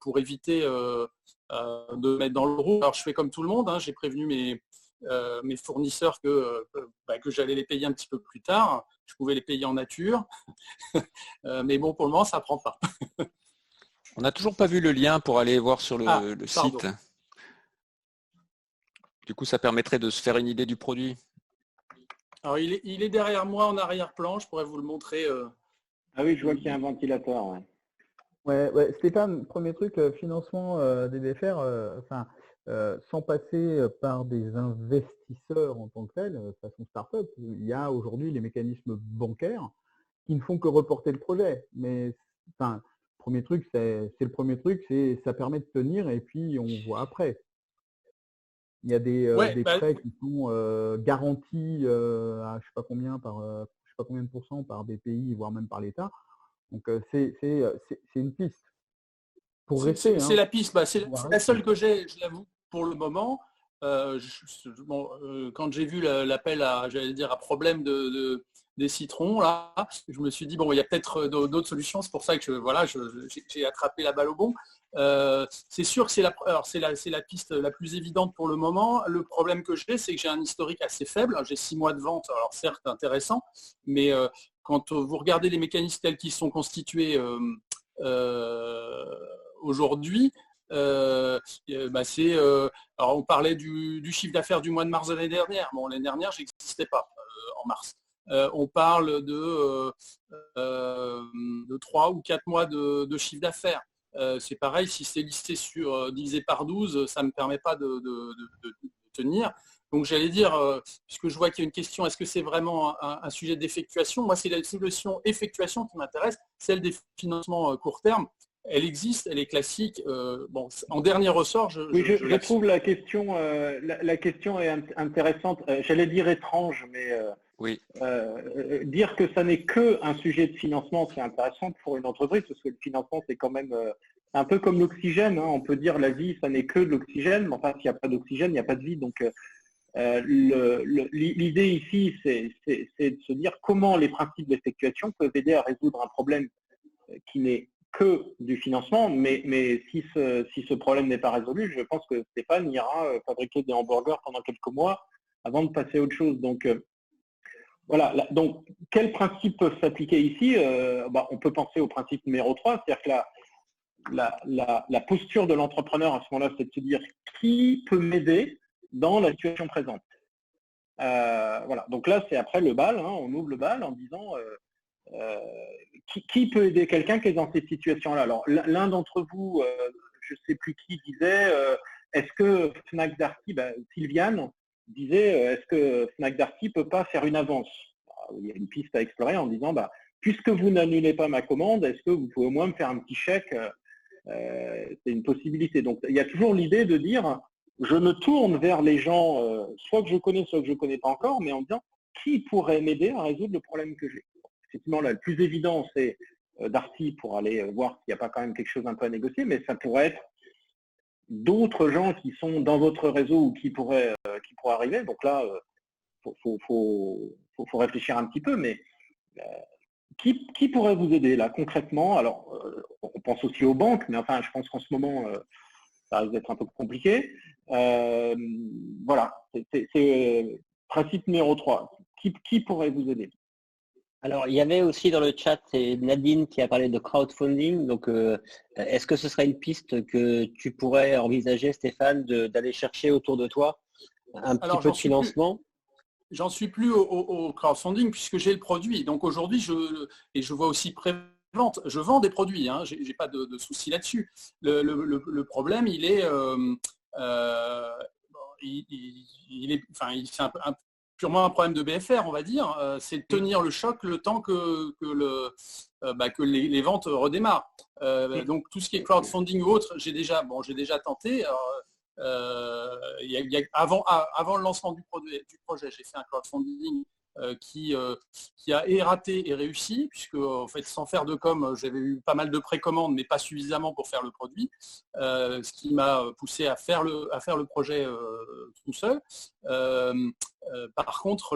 pour éviter de mettre dans le rouge. Alors je fais comme tout le monde, hein, j'ai prévenu mes fournisseurs que j'allais les payer un petit peu plus tard. Je pouvais les payer en nature. Mais bon, pour le moment, ça ne prend pas. On n'a toujours pas vu le lien pour aller voir sur le site. Du coup, ça permettrait de se faire une idée du produit. Alors, il est derrière moi en arrière-plan. Je pourrais vous le montrer. Ah oui, je vois qu'il y a un ventilateur. Ouais, Stéphane, premier truc, financement des BFR, sans passer par des investisseurs en tant que tels, façon start-up, il y a aujourd'hui les mécanismes bancaires qui ne font que reporter le projet. Mais premier truc, c'est le premier truc, ça permet de tenir et puis on voit après. Il y a des prêts qui sont garantis à je sais pas combien de pourcents par des pays, voire même par l'État. Donc c'est une piste. Pour rester. C'est la piste, c'est la seule que j'ai, je l'avoue, pour le moment. Quand j'ai vu l'appel à problème des citrons, là, je me suis dit, bon, il y a peut-être d'autres solutions. C'est pour ça que j'ai attrapé la balle au bon. C'est sûr que c'est la piste la plus évidente pour le moment. Le problème que j'ai, c'est que j'ai un historique assez faible. J'ai 6 mois de vente, alors certes intéressant, mais quand vous regardez les mécanismes tels qu'ils sont constitués aujourd'hui, alors on parlait du chiffre d'affaires du mois de mars de l'année dernière. Bon, l'année dernière, je n'existais pas en mars. On parle de 3 ou 4 mois de chiffre d'affaires. C'est pareil, si c'est listé divisé par 12, ça ne me permet pas de tenir. Donc j'allais dire, puisque je vois qu'il y a une question, est-ce que c'est vraiment un sujet d'effectuation? Moi, c'est la solution effectuation qui m'intéresse, celle des financements court terme. Elle existe, elle est classique. En dernier ressort, je trouve la question est intéressante. J'allais dire étrange, mais oui. Dire que ça n'est qu'un sujet de financement, c'est intéressant pour une entreprise, parce que le financement, c'est quand même un peu comme l'oxygène. Hein. On peut dire la vie, ça n'est que de l'oxygène, mais enfin, s'il n'y a pas d'oxygène, il n'y a pas de vie. Donc, l'idée ici, c'est de se dire comment les principes d'effectuation peuvent aider à résoudre un problème qui n'est que du financement, mais si ce problème n'est pas résolu, je pense que Stéphane ira fabriquer des hamburgers pendant quelques mois avant de passer à autre chose. Donc, voilà. Donc, quels principes peuvent s'appliquer ici? On peut penser au principe numéro 3, c'est-à-dire que la posture de l'entrepreneur à ce moment-là, c'est de se dire qui peut m'aider dans la situation présente. Voilà. Donc là, c'est après le bal, hein, on ouvre le bal en disant qui peut aider quelqu'un qui est dans cette situation-là. Alors, l'un d'entre vous, je ne sais plus qui, disait est-ce que Fnac Darty, Sylviane, disait est-ce que Fnac Darty ne peut pas faire une avance? Il y a une piste à explorer en disant puisque vous n'annulez pas ma commande, est-ce que vous pouvez au moins me faire un petit chèque? C'est une possibilité. Donc il y a toujours l'idée de dire je me tourne vers les gens, soit que je connais, soit que je ne connais pas encore, mais en disant qui pourrait m'aider à résoudre le problème que j'ai. Effectivement, là, le plus évident, c'est Darty pour aller voir s'il n'y a pas quand même quelque chose un peu à négocier, mais ça pourrait être d'autres gens qui sont dans votre réseau ou qui pourraient arriver. Donc là, faut réfléchir un petit peu, mais qui pourrait vous aider là concrètement? Alors, on pense aussi aux banques, mais enfin, je pense qu'en ce moment, ça risque d'être un peu compliqué. Voilà, c'est principe numéro 3. Qui pourrait vous aider? Alors, il y avait aussi dans le chat, c'est Nadine qui a parlé de crowdfunding. Donc, est-ce que ce serait une piste que tu pourrais envisager, Stéphane, d'aller chercher autour de toi un petit peu de financement? J'en suis plus au crowdfunding puisque j'ai le produit. Donc aujourd'hui, je vois aussi pré-vente. Je vends des produits, hein, j'ai pas de souci là-dessus. Le problème, il est, c'est purement un problème de BFR, on va dire. C'est de tenir le choc le temps que les ventes redémarrent. Donc tout ce qui est crowdfunding ou autre, j'ai déjà tenté. Avant le lancement du projet, j'ai fait un crowdfunding qui a raté et réussi, puisque en fait, sans faire de com, j'avais eu pas mal de précommandes, mais pas suffisamment pour faire le produit, ce qui m'a poussé à faire le projet tout seul. Par contre,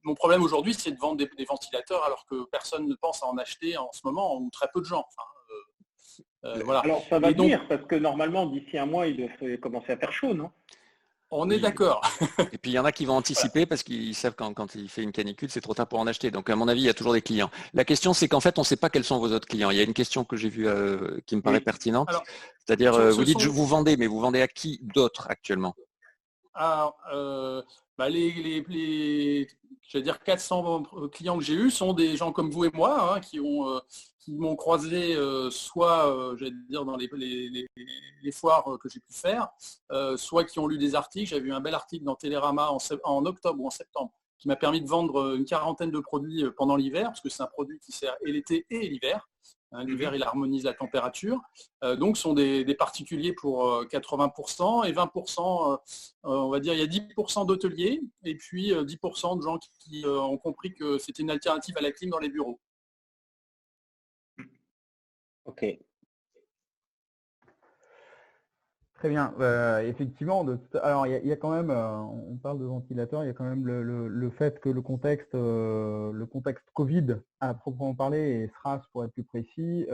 mon problème aujourd'hui, c'est de vendre des ventilateurs alors que personne ne pense à en acheter en ce moment, ou très peu de gens. Voilà. Alors ça va venir, parce que normalement, d'ici un mois, il devrait commencer à faire chaud, non? On est d'accord. Et puis il y en a qui vont anticiper parce qu'ils savent quand il fait une canicule, c'est trop tard pour en acheter. Donc à mon avis, il y a toujours des clients. La question, c'est qu'en fait, on ne sait pas quels sont vos autres clients. Il y a une question que j'ai vue qui me paraît pertinente. C'est-à-dire, vous dites, vous vendez, mais vous vendez à qui d'autre actuellement? Alors, je vais dire 400 clients que j'ai eus sont des gens comme vous et moi, hein, qui m'ont croisé soit, j'allais dire, dans les foires que j'ai pu faire, soit qui ont lu des articles. J'avais eu un bel article dans Télérama en octobre ou en septembre qui m'a permis de vendre une quarantaine de produits pendant l'hiver, parce que c'est un produit qui sert et l'été et l'hiver. L'hiver, il harmonise la température. Donc, ce sont des particuliers pour 80% et 20%, on va dire, il y a 10% d'hôteliers et puis 10% de gens qui ont compris que c'était une alternative à la clim dans les bureaux. Ok. Très bien. Effectivement, alors il y a quand même, on parle de ventilateur, il y a quand même le fait que le contexte Covid à proprement parler, et SRAS pour être plus précis,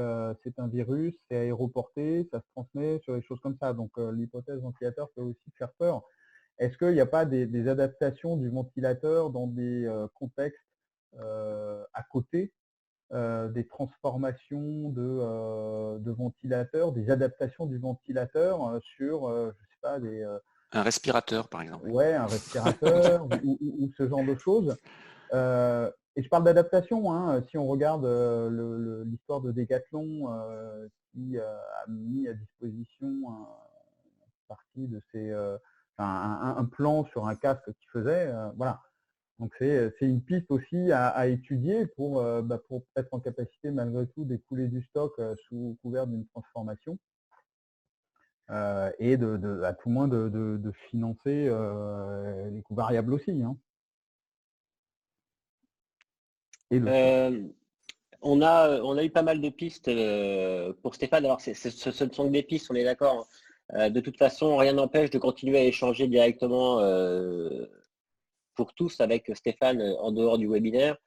c'est un virus, c'est aéroporté, ça se transmet sur des choses comme ça. Donc l'hypothèse ventilateur peut aussi faire peur. Est-ce qu'il n'y a pas des adaptations du ventilateur dans des contextes à côté, des transformations de ventilateurs, des adaptations du ventilateur sur, je sais pas, un respirateur, par exemple. Ouais, un respirateur ou ce genre de choses. Et je parle d'adaptation, hein, si on regarde l'histoire de Decathlon qui a mis à disposition une partie de un plan sur un casque qu'il faisait, voilà. Donc c'est une piste aussi à étudier pour être en capacité malgré tout d'écouler du stock sous couvert d'une transformation et à tout moins de financer les coûts variables aussi. Hein. Et on a eu pas mal de pistes pour Stéphane. Alors ce ne sont que des pistes, on est d'accord. De toute façon, rien n'empêche de continuer à échanger directement pour tous avec Stéphane en dehors du webinaire.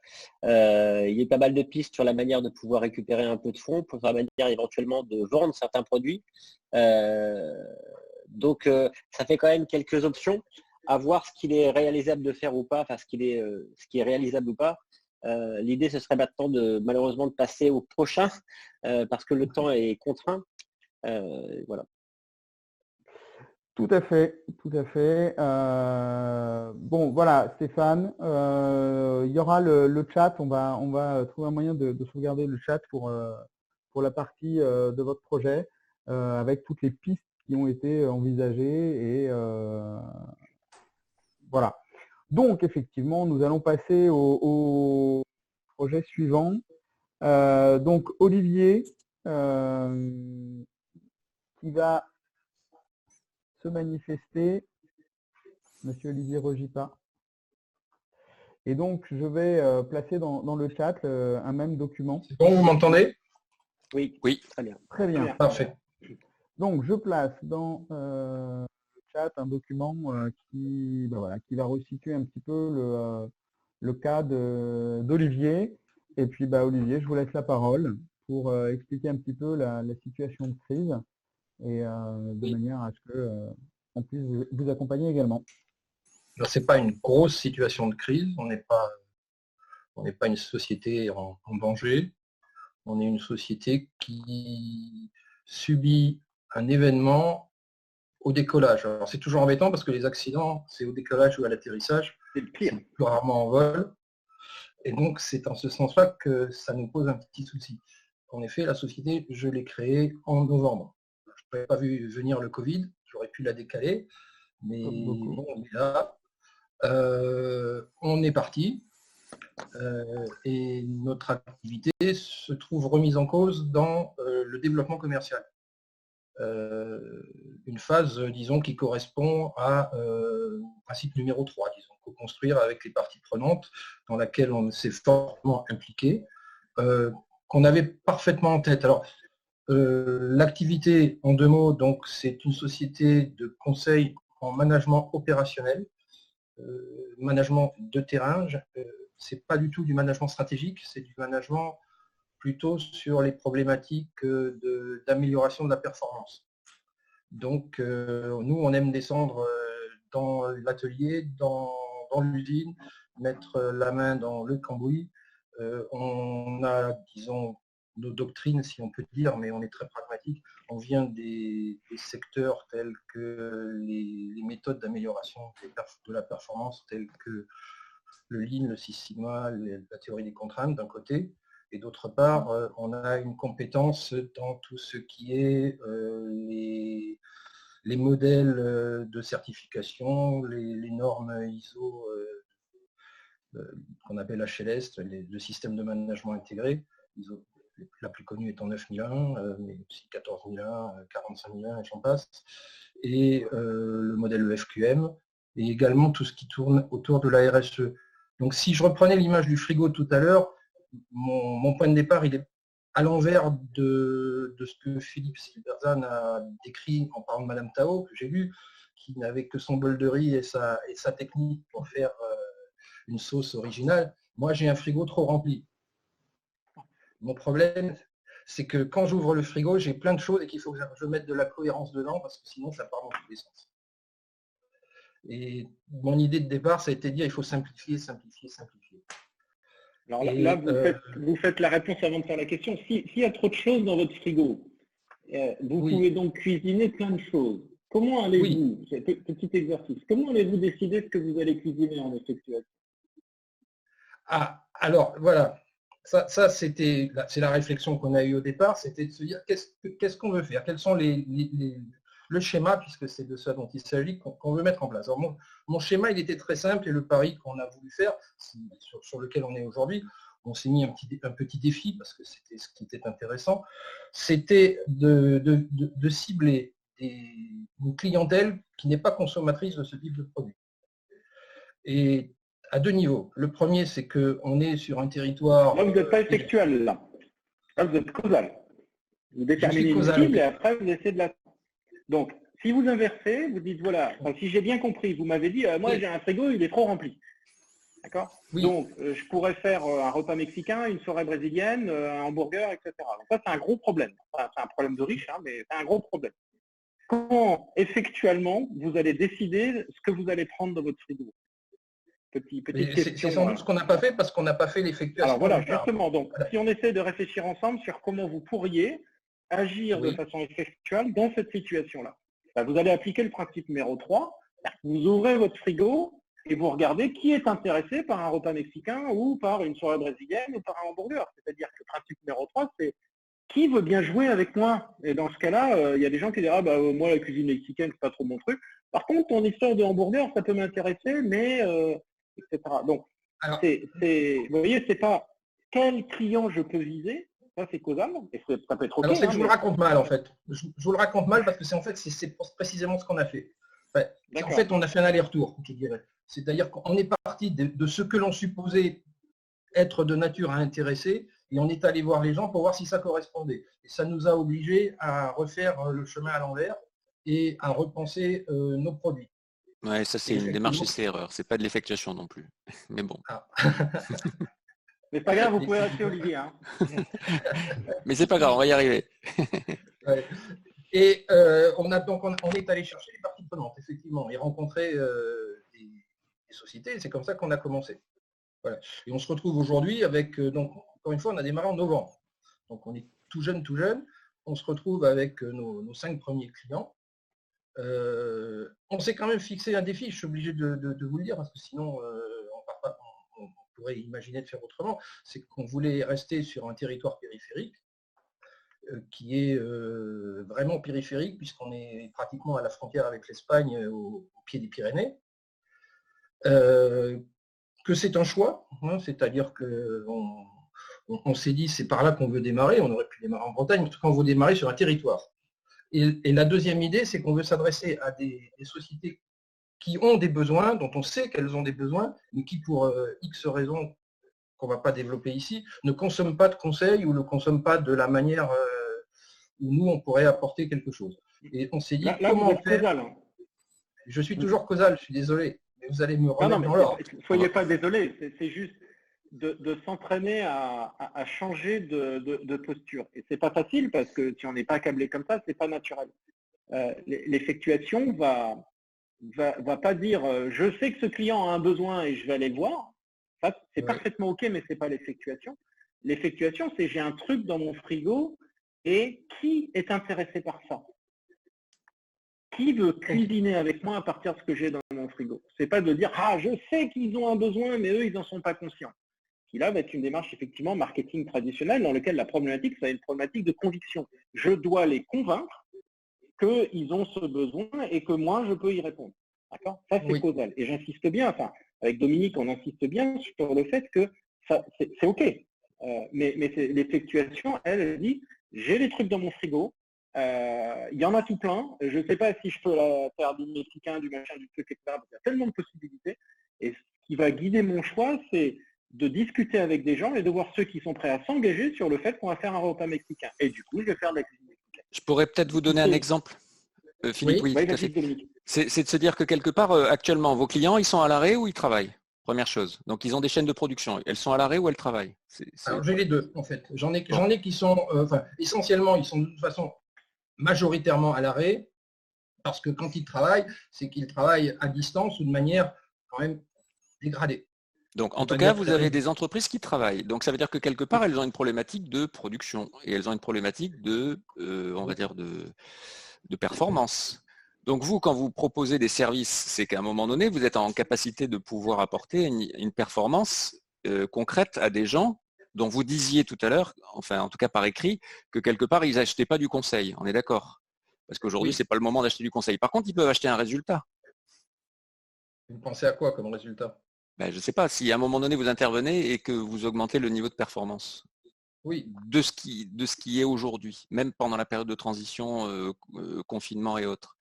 Il y a pas mal de pistes sur la manière de pouvoir récupérer un peu de fonds, pour la manière éventuellement de vendre certains produits. Donc ça fait quand même quelques options à voir ce qu'il est réalisable de faire ou pas, enfin ce qui est réalisable ou pas. L'idée ce serait maintenant malheureusement de passer au prochain parce que le temps est contraint. Voilà. Tout à fait, tout à fait. Bon, voilà, Stéphane, il y aura le chat. On va trouver un moyen de sauvegarder le chat pour la partie de votre projet avec toutes les pistes qui ont été envisagées et voilà. Donc, effectivement, nous allons passer au projet suivant. Donc, Olivier, qui va se manifester, Monsieur Olivier Rogipa. Et donc, je vais placer dans le chat un même document. C'est bon, vous m'entendez? Oui, très bien. Très bien. Parfait. Donc, je place dans le chat un document qui va resituer un petit peu le cas d'Olivier. Et puis, Olivier, je vous laisse la parole pour expliquer un petit peu la situation de crise et de manière à ce qu'on puisse vous accompagner également. Alors, ce n'est pas une grosse situation de crise, on n'est pas une société en danger, on est une société qui subit un événement au décollage. Alors c'est toujours embêtant parce que les accidents, c'est au décollage ou à l'atterrissage, c'est le pire. C'est plus rarement en vol. Et donc c'est en ce sens-là que ça nous pose un petit souci. En effet, la société, je l'ai créée en novembre. Je n'aurais pas vu venir le Covid, j'aurais pu la décaler, mais bon, on est là. On est parti et notre activité se trouve remise en cause dans le développement commercial. Une phase, disons, qui correspond à principe numéro 3, disons, co-construire avec les parties prenantes, dans laquelle on s'est fortement impliqué, qu'on avait parfaitement en tête. Alors, l'activité, en 2 mots, donc, c'est une société de conseil en management opérationnel management de terrain. C'est pas du tout du management stratégique, c'est du management plutôt sur les problématiques d'amélioration de la performance. Donc, nous, on aime descendre dans l'atelier, dans l'usine, mettre la main dans le cambouis. On a, disons, nos doctrines, si on peut dire, mais on est très pragmatique. On vient des secteurs tels que les méthodes d'amélioration de la performance, telles que le Lean, le Six Sigma, la théorie des contraintes d'un côté, et d'autre part, on a une compétence dans tout ce qui est les modèles de certification, les normes ISO qu'on appelle HLS, le système de management intégré. ISO, la plus connue étant 9001, mais aussi 14001, 45001 et j'en passe, et le modèle EFQM, et également tout ce qui tourne autour de la RSE. Donc si je reprenais l'image du frigo tout à l'heure, mon point de départ, il est à l'envers de ce que Philippe Silberzan a décrit en parlant de Madame Tao, que j'ai lu, qui n'avait que son bol de riz et sa technique pour faire une sauce originale. Moi, j'ai un frigo trop rempli. Mon problème, c'est que quand j'ouvre le frigo, j'ai plein de choses et qu'il faut que je mette de la cohérence dedans parce que sinon, ça part dans tous les sens. Et mon idée de départ, ça a été de dire il faut simplifier, simplifier, simplifier. Alors là, vous faites la réponse avant de faire la question. S'il y a trop de choses dans votre frigo, vous pouvez donc cuisiner plein de choses. Comment allez-vous, petit exercice, comment allez-vous décider ce que vous allez cuisiner en effectuation? Alors voilà, ça c'est la réflexion qu'on a eue au départ, c'était de se dire qu'est-ce qu'on veut faire, quels sont le schéma, puisque c'est de ça dont il s'agit, qu'on veut mettre en place. Alors mon schéma, il était très simple, et le pari qu'on a voulu faire, sur lequel on est aujourd'hui, on s'est mis un petit défi, parce que c'était ce qui était intéressant, c'était de cibler une clientèle qui n'est pas consommatrice de ce type de produit. Et à deux niveaux. Le premier, c'est qu'on est sur un territoire... Là, vous n'êtes pas effectuel, là. Là, vous êtes causal. Vous déterminez une cible et après, vous essayez de la... Donc, si vous inversez, vous dites, voilà, enfin, si j'ai bien compris, vous m'avez dit, moi, j'ai un frigo, il est trop rempli. D'accord? Oui. Donc, je pourrais faire un repas mexicain, une soirée brésilienne, un hamburger, etc. Donc, ça, c'est un gros problème. Enfin, c'est un problème de riche, hein, mais c'est un gros problème. Comment, effectuellement, vous allez décider ce que vous allez prendre dans votre frigo? Petite question. C'est sans doute ce qu'on n'a pas fait parce qu'on n'a pas fait l'effectuation. Alors voilà, justement, donc si on essaie de réfléchir ensemble sur comment vous pourriez agir de façon effectuelle dans cette situation-là, vous allez appliquer le principe numéro 3, vous ouvrez votre frigo et vous regardez qui est intéressé par un repas mexicain ou par une soirée brésilienne ou par un hamburger. C'est-à-dire que le principe numéro 3, c'est qui veut bien jouer avec moi? Et dans ce cas-là, il y a des gens qui diront moi la cuisine mexicaine, c'est pas trop mon truc. Par contre, ton histoire de hamburger, ça peut m'intéresser, mais etc. Donc, vous voyez, c'est pas quel client je peux viser, ça c'est causal, et ça peut être OK. Alors, je vous le raconte mal, en fait. Je vous le raconte mal parce que c'est précisément ce qu'on a fait. En fait, on a fait un aller-retour, je dirais. C'est-à-dire qu'on est parti de ce que l'on supposait être de nature à intéresser, et on est allé voir les gens pour voir si ça correspondait. Et ça nous a obligés à refaire le chemin à l'envers et à repenser nos produits. Ouais, ça c'est une démarche essai-erreur, c'est pas de l'effectuation non plus. Mais bon. Mais pas grave, vous pouvez rester Olivier. Hein. Mais c'est pas grave, on va y arriver. Ouais. Et on est allé chercher les parties prenantes, effectivement, et rencontrer des sociétés, c'est comme ça qu'on a commencé. Voilà. Et on se retrouve aujourd'hui avec, donc encore une fois, on a démarré en novembre. Donc on est tout jeune. On se retrouve avec nos 5 premiers clients. On s'est quand même fixé un défi, je suis obligé de vous le dire, parce que sinon on pourrait imaginer de faire autrement, c'est qu'on voulait rester sur un territoire périphérique, qui est vraiment périphérique, puisqu'on est pratiquement à la frontière avec l'Espagne, au pied des Pyrénées. Que c'est un choix, hein, c'est-à-dire qu'on s'est dit c'est par là qu'on veut démarrer, on aurait pu démarrer en Bretagne, mais en tout cas on veut démarrer sur un territoire. Et la deuxième idée, c'est qu'on veut s'adresser à des sociétés qui ont des besoins, dont on sait qu'elles ont des besoins, mais qui, pour X raisons qu'on ne va pas développer ici, ne consomment pas de conseils ou ne consomment pas de la manière où nous, on pourrait apporter quelque chose. Et on s'est dit, comment faire... Causal, hein. Je suis toujours causal, je suis désolé. Et vous allez me Non, remettre mais dans l'ordre. soyez pas désolé, c'est juste de s'entraîner à changer de posture. Et c'est pas facile parce que si on n'est pas câblé comme ça, c'est pas naturel. L'effectuation va pas dire je sais que ce client a un besoin et je vais aller le voir. Ça, c'est parfaitement OK, mais c'est pas l'effectuation. L'effectuation, c'est j'ai un truc dans mon frigo et qui est intéressé par ça? Qui veut cuisiner avec moi à partir de ce que j'ai dans mon frigo? C'est pas de dire ah je sais qu'ils ont un besoin, mais eux ils n'en sont pas conscients. Qui là va être une démarche effectivement marketing traditionnelle dans laquelle la problématique, ça va être une problématique de conviction. Je dois les convaincre qu'ils ont ce besoin et que moi je peux y répondre. D'accord? Ça c'est causal. Et j'insiste bien, enfin avec Dominique on insiste bien sur le fait que ça c'est OK. Mais l'effectuation, elle dit j'ai les trucs dans mon frigo. Il y en a tout plein. Je ne sais pas si je peux faire du mexicain, du machin, du truc, etc. Il y a tellement de possibilités. Et ce qui va guider mon choix, c'est de discuter avec des gens et de voir ceux qui sont prêts à s'engager sur le fait qu'on va faire un repas mexicain. Et du coup, je vais faire de la cuisine mexicaine. Je pourrais peut-être vous donner un exemple, Philippe. Oui, tout à fait. C'est de se dire que quelque part, actuellement, vos clients, ils sont à l'arrêt ou ils travaillent? Première chose. Donc, ils ont des chaînes de production. Elles sont à l'arrêt ou elles travaillent? Alors, j'ai les deux, en fait. J'en ai qui sont, essentiellement, ils sont de toute façon majoritairement à l'arrêt, parce que quand ils travaillent, c'est qu'ils travaillent à distance ou de manière quand même dégradée. Donc, en tout cas, vous avez des entreprises qui travaillent. Donc, ça veut dire que quelque part, elles ont une problématique de production et elles ont une problématique de, on va dire, de performance. Donc, vous, quand vous proposez des services, c'est qu'à un moment donné, vous êtes en capacité de pouvoir apporter une performance concrète à des gens dont vous disiez tout à l'heure, enfin, en tout cas par écrit, que quelque part, ils n'achetaient pas du conseil. On est d'accord? Parce qu'aujourd'hui, ce n'est pas le moment d'acheter du conseil. Par contre, ils peuvent acheter un résultat. Vous pensez à quoi comme résultat? Je ne sais pas, si à un moment donné vous intervenez et que vous augmentez le niveau de performance de ce qui est aujourd'hui, même pendant la période de transition, confinement et autres.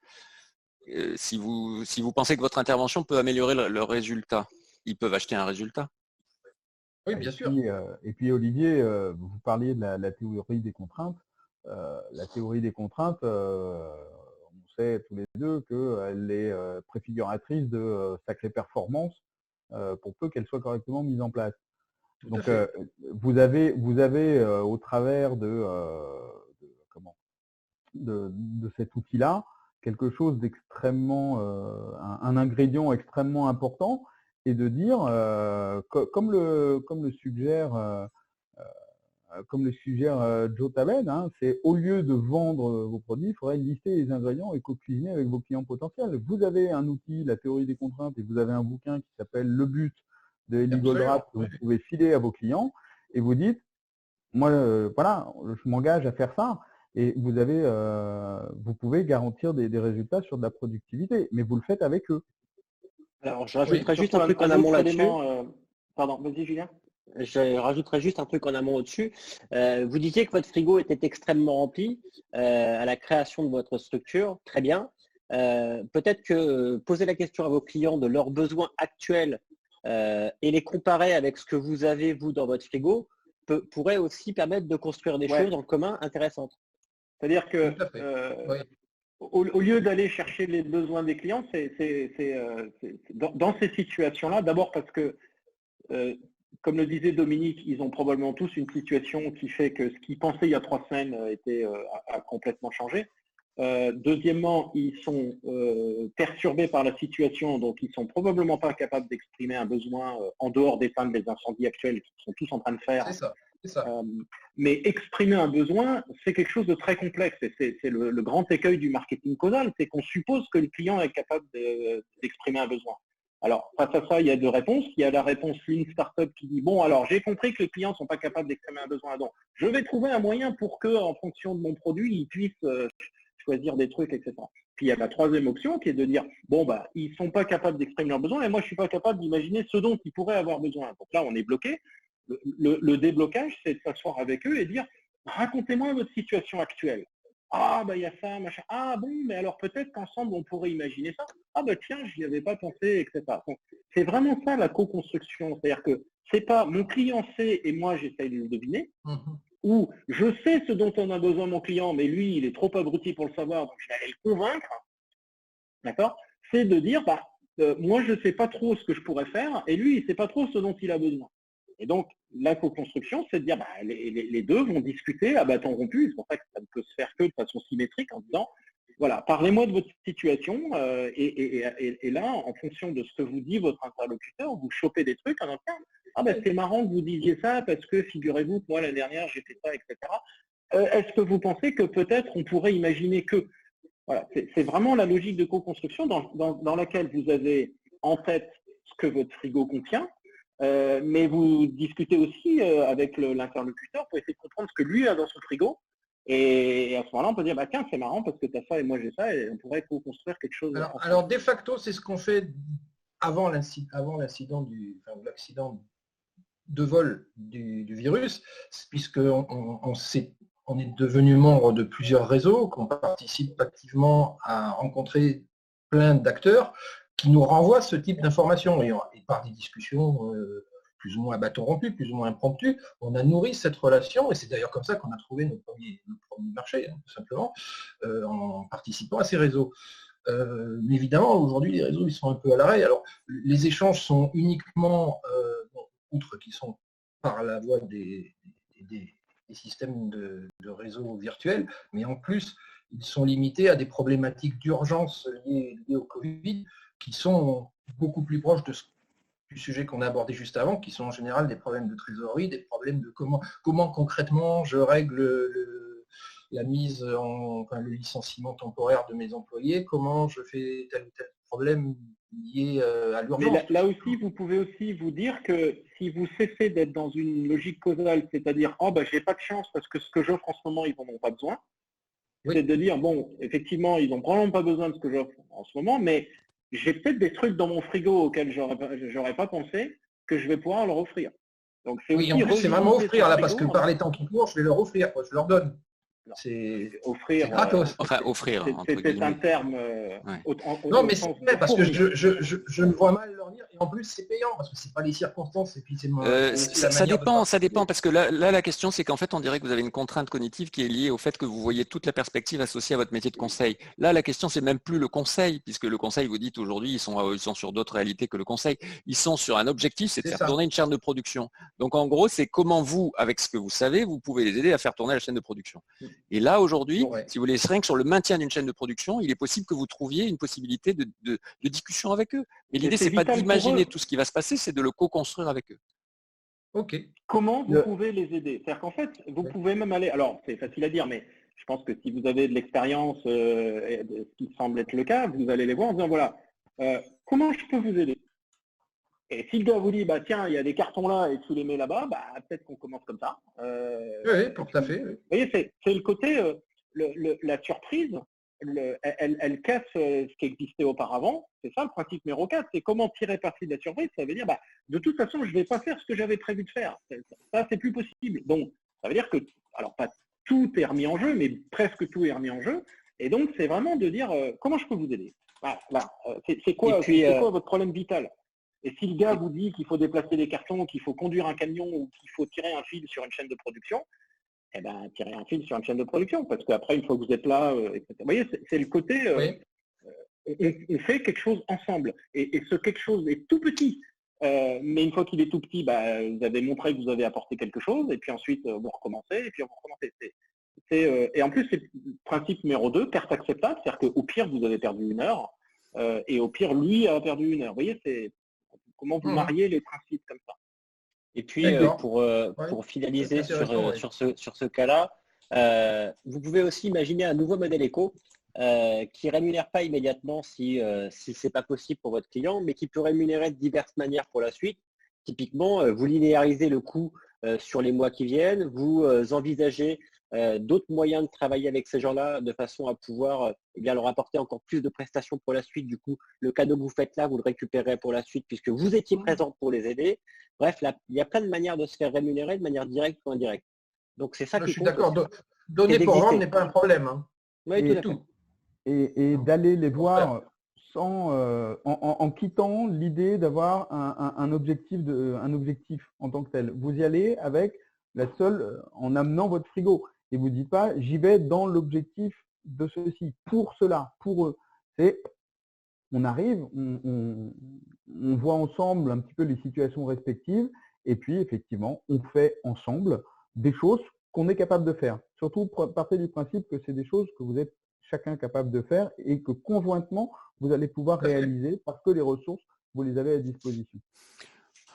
Si vous pensez que votre intervention peut améliorer le résultat, ils peuvent acheter un résultat. Oui, bien sûr. Et puis Olivier, vous parliez de la théorie des contraintes. La théorie des contraintes, on sait tous les deux qu'elle est préfiguratrice de sacrées performances pour peu qu'elle soit correctement mise en place. Donc vous avez au travers de cet outil-là quelque chose d'extrêmement, un ingrédient extrêmement important, et de dire, comme le suggère Joe Taben, hein, c'est au lieu de vendre vos produits, il faudrait lister les ingrédients et co-cuisiner avec vos clients potentiels. Vous avez un outil, la théorie des contraintes, et vous avez un bouquin qui s'appelle Le but de Elie Goldratt que vous pouvez filer à vos clients, et vous dites, moi, voilà, je m'engage à faire ça. Et vous pouvez garantir des résultats sur de la productivité, mais vous le faites avec eux. Alors, je rajouterais juste un truc en amont là-dessus. Pardon, vas-y Julien. Je rajouterais juste un truc en amont au-dessus. Vous disiez que votre frigo était extrêmement rempli à la création de votre structure. Très bien. Peut-être que poser la question à vos clients de leurs besoins actuels et les comparer avec ce que vous avez, vous, dans votre frigo, pourrait aussi permettre de construire des choses en commun intéressantes. C'est-à-dire que au lieu d'aller chercher les besoins des clients, dans ces situations-là, d'abord parce que, comme le disait Dominique, ils ont probablement tous une situation qui fait que ce qu'ils pensaient il y a 3 semaines a complètement changé. Deuxièmement, ils sont perturbés par la situation, donc ils ne sont probablement pas capables d'exprimer un besoin en dehors d'éteindre les incendies actuels qu'ils sont tous en train de faire. C'est ça. Mais exprimer un besoin, c'est quelque chose de très complexe. Et c'est le grand écueil du marketing causal, c'est qu'on suppose que le client est capable d'exprimer un besoin. Alors, face à ça, il y a 2 réponses. Il y a la réponse Lean Startup qui dit, bon, alors j'ai compris que les clients ne sont pas capables d'exprimer un besoin. Donc, je vais trouver un moyen pour que, en fonction de mon produit, ils puissent choisir des trucs, etc. Puis il y a la 3e option qui est de dire, bon, ils ne sont pas capables d'exprimer leurs besoins et moi, je ne suis pas capable d'imaginer ce dont ils pourraient avoir besoin. Donc là, on est bloqué. Le déblocage, c'est de s'asseoir avec eux et dire, racontez-moi votre situation actuelle. Ah, il y a ça, machin. Ah, bon, mais alors peut-être qu'ensemble, on pourrait imaginer ça. Ah, tiens, je n'y avais pas pensé, etc. Donc, c'est vraiment ça, la co-construction. C'est-à-dire que c'est pas mon client sait et moi, j'essaye de le deviner. Ou je sais ce dont on a besoin mon client, mais lui, il est trop abruti pour le savoir, donc je vais aller le convaincre. D'accord? C'est de dire, moi, je ne sais pas trop ce que je pourrais faire, et lui, il ne sait pas trop ce dont il a besoin. Et donc, la co-construction, c'est de dire, les deux vont discuter à bâton rompu. C'est pour ça que ça ne peut se faire que de façon symétrique en disant, voilà, parlez-moi de votre situation, et là, en fonction de ce que vous dit votre interlocuteur, vous chopez des trucs en disant, c'est marrant que vous disiez ça, parce que figurez-vous que moi, l'année dernière, j'ai fait ça, etc. Est-ce que vous pensez que peut-être on pourrait imaginer que… Voilà, c'est vraiment la logique de co-construction dans laquelle vous avez en tête ce que votre frigo contient, mais vous discutez aussi avec l'interlocuteur pour essayer de comprendre ce que lui a dans son frigo. Et à ce moment-là, on peut dire, tiens, c'est marrant parce que tu as ça et moi j'ai ça, et on pourrait co-construire quelque chose. Alors, de facto, c'est ce qu'on fait avant l'accident de vol du virus, puisqu'on est devenu membre de plusieurs réseaux, qu'on participe activement à rencontrer plein d'acteurs qui nous renvoient ce type d'informations. Et par des discussions plus ou moins à bâton rompu, plus ou moins impromptues, on a nourri cette relation, et c'est d'ailleurs comme ça qu'on a trouvé notre premier marché, tout simplement, en participant à ces réseaux. Mais évidemment, aujourd'hui, les réseaux ils sont un peu à l'arrêt. Alors, les échanges sont uniquement, outre qu'ils sont par la voie des systèmes de réseaux virtuels, mais en plus, ils sont limités à des problématiques d'urgence liées au Covid, qui sont beaucoup plus proches du sujet qu'on a abordé juste avant, qui sont en général des problèmes de trésorerie, des problèmes de comment concrètement je règle la mise le licenciement temporaire de mes employés, comment je fais tel ou tel problème lié à l'urgence. Mais là aussi, vous pouvez aussi vous dire que si vous cessez d'être dans une logique causale, c'est-à-dire j'ai pas de chance parce que ce que j'offre en ce moment, ils n'en ont pas besoin, c'est de dire effectivement, ils n'ont probablement pas besoin de ce que j'offre en ce moment, mais j'ai peut-être des trucs dans mon frigo auxquels j'aurais pas pensé que je vais pouvoir leur offrir. Donc c'est vraiment offrir là, parce que par les temps qui courent, je vais leur offrir, je leur donne. C'est offrir. Gratos. Offrir. C'est un terme. Non, mais c'est vrai, parce que je me vois mal leur dire, et en plus c'est payant, parce que c'est pas les circonstances, et puis c'est ça dépend, parce que là la question c'est qu'en fait on dirait que vous avez une contrainte cognitive qui est liée au fait que vous voyez toute la perspective associée à votre métier de conseil. Là la question c'est même plus le conseil, puisque le conseil, vous dites aujourd'hui, ils sont sur d'autres réalités que le conseil, ils sont sur un objectif, c'est de faire tourner une chaîne de production. Donc en gros, c'est comment vous, avec ce que vous savez, vous pouvez les aider à faire tourner la chaîne de production. Et là, aujourd'hui, si vous voulez, rien que sur le maintien d'une chaîne de production, il est possible que vous trouviez une possibilité de discussion avec eux. Mais l'idée, c'est pas d'imaginer tout ce qui va se passer, c'est de le co-construire avec eux. Ok. Comment vous pouvez les aider? C'est-à-dire qu'en fait, vous pouvez même aller… Alors, c'est facile à dire, mais je pense que si vous avez de l'expérience, ce qui semble être le cas, vous allez les voir en disant, voilà, comment je peux vous aider? Et si le gars vous dit, tiens, il y a des cartons là et tu les mets là-bas, peut-être qu'on commence comme ça. Oui, tout à fait. Oui. Vous voyez, c'est le côté, la surprise, elle casse ce qui existait auparavant. C'est ça le principe numéro 4, c'est comment tirer parti de la surprise. Ça veut dire, de toute façon, je ne vais pas faire ce que j'avais prévu de faire. Ça, c'est plus possible. Donc, ça veut dire que, alors pas tout est remis en jeu, mais presque tout est remis en jeu. Et donc, c'est vraiment de dire, comment je peux vous aider? C'est quoi votre problème vital? Et si le gars vous dit qu'il faut déplacer des cartons, qu'il faut conduire un camion ou qu'il faut tirer un fil sur une chaîne de production, tirer un fil sur une chaîne de production, parce qu'après, une fois que vous êtes là, etc. Vous voyez, c'est le côté, on fait quelque chose ensemble. Et ce quelque chose est tout petit, mais une fois qu'il est tout petit, vous avez montré que vous avez apporté quelque chose, et puis ensuite, vous recommencez, et puis vous recommencez. Et en plus, c'est le principe numéro 2, perte acceptable, c'est-à-dire qu'au pire, vous avez perdu 1 heure, et au pire, lui a perdu 1 heure. Vous voyez, c'est comment vous mariez les principes comme ça. Et puis, pour finaliser sur ce cas-là, vous pouvez aussi imaginer un nouveau modèle éco qui ne rémunère pas immédiatement si ce n'est pas possible pour votre client, mais qui peut rémunérer de diverses manières pour la suite. Typiquement, vous linéarisez le coût sur les mois qui viennent, vous envisagez d'autres moyens de travailler avec ces gens-là de façon à pouvoir leur apporter encore plus de prestations pour la suite. Du coup, le cadeau que vous faites là, vous le récupérez pour la suite puisque vous étiez présent pour les aider. Bref, là, il y a plein de manières de se faire rémunérer de manière directe ou indirecte. Donc, c'est ça qui je suis d'accord. Donner pour vendre n'est pas un problème. Hein. Oui, et d'aller les voir en quittant l'idée d'avoir un objectif en tant que tel. Vous y allez avec en amenant votre frigo. Et vous ne dites pas, j'y vais dans l'objectif de ceci, pour cela, pour eux. C'est on arrive, on voit ensemble un petit peu les situations respectives et puis effectivement, on fait ensemble des choses qu'on est capable de faire. Surtout, partez du principe que c'est des choses que vous êtes chacun capable de faire et que conjointement, vous allez pouvoir réaliser parce que les ressources, vous les avez à disposition.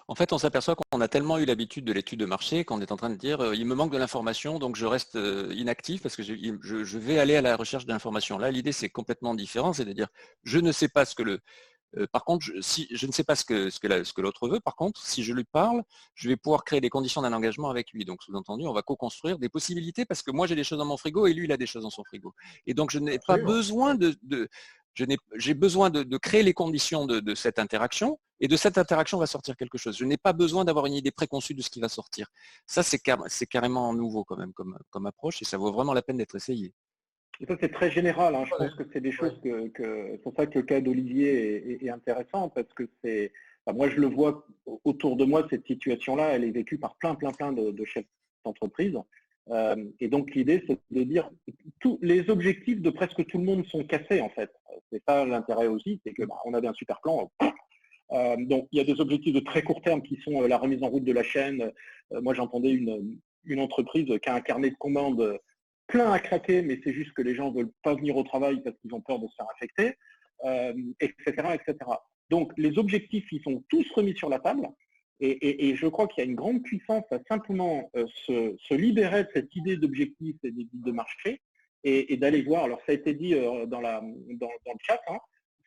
En fait, on s'aperçoit qu'on a tellement eu l'habitude de l'étude de marché qu'on est en train de dire il me manque de l'information, donc je reste inactif parce que je vais aller à la recherche de l'information. Là, l'idée, c'est complètement différent, c'est de dire je ne sais pas ce que le… par contre, si je ne sais pas ce que l'autre veut, par contre, si je lui parle, je vais pouvoir créer des conditions d'un engagement avec lui. Donc, sous-entendu, on va co-construire des possibilités parce que moi, j'ai des choses dans mon frigo et lui, il a des choses dans son frigo. Et donc, je n'ai pas besoin j'ai besoin de créer les conditions de cette interaction et de cette interaction va sortir quelque chose. Je n'ai pas besoin d'avoir une idée préconçue de ce qui va sortir. Ça, c'est carrément nouveau quand même comme approche et ça vaut vraiment la peine d'être essayé. Et ça, c'est très général. Hein. Je pense que c'est des choses c'est pour ça que le cas d'Olivier est intéressant parce que c'est… Enfin, moi, je le vois autour de moi, cette situation-là, elle est vécue par plein de chefs d'entreprise. Et donc, l'idée, c'est de dire tous les objectifs de presque tout le monde sont cassés, en fait. C'est ça l'intérêt aussi, c'est que on avait un super plan. Donc, il y a des objectifs de très court terme qui sont la remise en route de la chaîne. Moi, j'entendais une entreprise qui a un carnet de commandes plein à craquer, mais c'est juste que les gens ne veulent pas venir au travail parce qu'ils ont peur de se faire infecter, etc., etc. Donc, les objectifs, ils sont tous remis sur la table. Et je crois qu'il y a une grande puissance à simplement se libérer de cette idée d'objectif et d'idée de marché et d'aller voir. Alors, ça a été dit dans le chat, hein,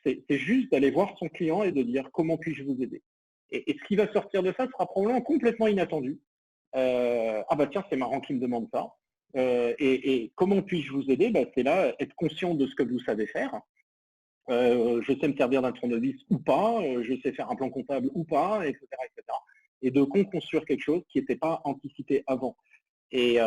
c'est juste d'aller voir son client et de dire comment puis-je vous aider. Et ce qui va sortir de ça sera probablement complètement inattendu. Ah bah tiens, c'est marrant qu'il me demande ça. Et comment puis-je vous aider? C'est là, être conscient de ce que vous savez faire. Je sais me servir d'un tournevis ou pas, je sais faire un plan comptable ou pas, etc. etc. Et de construire quelque chose qui n'était pas anticipé avant. Et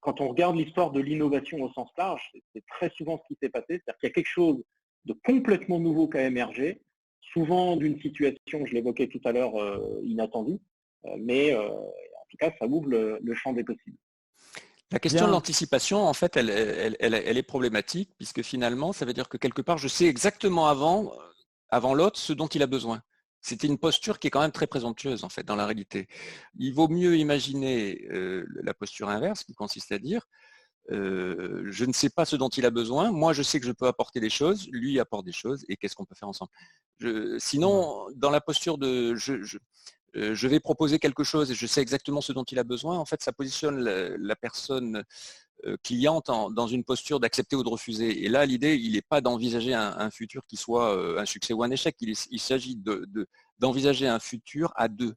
quand on regarde l'histoire de l'innovation au sens large, c'est très souvent ce qui s'est passé, c'est-à-dire qu'il y a quelque chose de complètement nouveau qui a émergé, souvent d'une situation, je l'évoquais tout à l'heure, inattendue, mais en tout cas, ça ouvre le champ des possibles. La question de l'anticipation, en fait, elle est problématique, puisque finalement, ça veut dire que quelque part, je sais exactement avant l'autre ce dont il a besoin. C'était une posture qui est quand même très présomptueuse, en fait, dans la réalité. Il vaut mieux imaginer la posture inverse, qui consiste à dire je ne sais pas ce dont il a besoin, moi je sais que je peux apporter des choses, lui apporte des choses, et qu'est-ce qu'on peut faire ensemble. Sinon, dans la posture de je vais proposer quelque chose et je sais exactement ce dont il a besoin, en fait ça positionne la personne cliente dans une posture d'accepter ou de refuser. Et là, l'idée, il n'est pas d'envisager un futur qui soit un succès ou un échec, il s'agit d'envisager un futur à deux.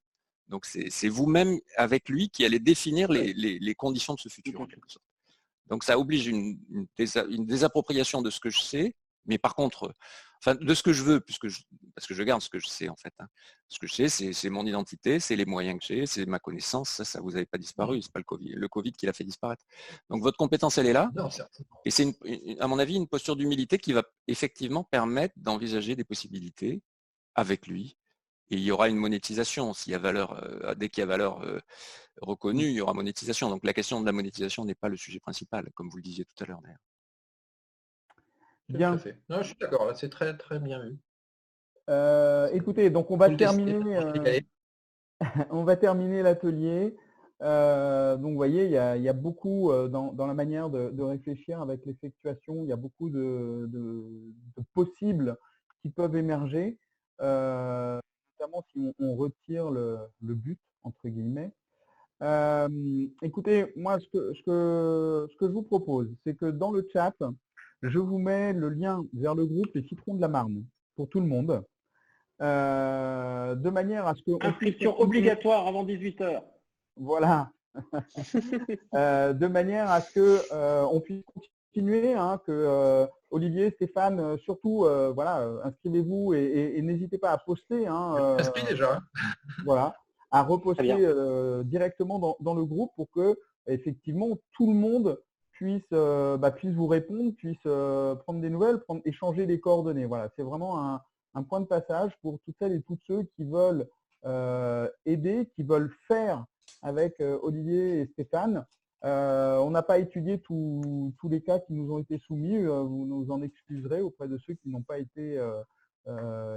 Donc c'est vous-même avec lui qui allez définir les conditions de ce futur, en quelque sorte. Donc ça oblige une désappropriation de ce que je sais, mais par contre, enfin de ce que je veux, parce que je garde ce que je sais en fait. Hein. Ce que je sais, c'est mon identité, c'est les moyens que j'ai, c'est ma connaissance, ça vous n'avez pas disparu, c'est pas le Covid qui l'a fait disparaître. Donc votre compétence, elle est là, et c'est à mon avis une posture d'humilité qui va effectivement permettre d'envisager des possibilités avec lui. Et il y aura une monétisation. S'il y a valeur, dès qu'il y a valeur reconnue, il y aura monétisation. Donc la question de la monétisation n'est pas le sujet principal, comme vous le disiez tout à l'heure d'ailleurs. Bien. Non, je suis d'accord, là c'est très très bien vu. Écoutez, donc on va terminer l'atelier. Donc vous voyez, il y a beaucoup dans la manière de réfléchir avec l'effectuation, il y a beaucoup de possibles qui peuvent émerger, notamment si on retire le but, entre guillemets. Écoutez, moi ce que je vous propose, c'est que dans le chat, je vous mets le lien vers le groupe Les Citrons de la Marne pour tout le monde. De manière à ce que… Inscription obligatoire avant 18h. Voilà. De manière à ce que on puisse continuer, hein, que Olivier, Stéphane, surtout, voilà, inscrivez-vous et n'hésitez pas à poster. Hein, déjà. Voilà, à reposter directement dans le groupe pour que effectivement tout le monde puisse vous répondre, puisse prendre des nouvelles, échanger des coordonnées. Voilà, c'est vraiment un point de passage pour toutes celles et tous ceux qui veulent aider, qui veulent faire avec Olivier et Stéphane. On n'a pas étudié tous les cas qui nous ont été soumis. Vous nous en excuserez auprès de ceux qui n'ont pas été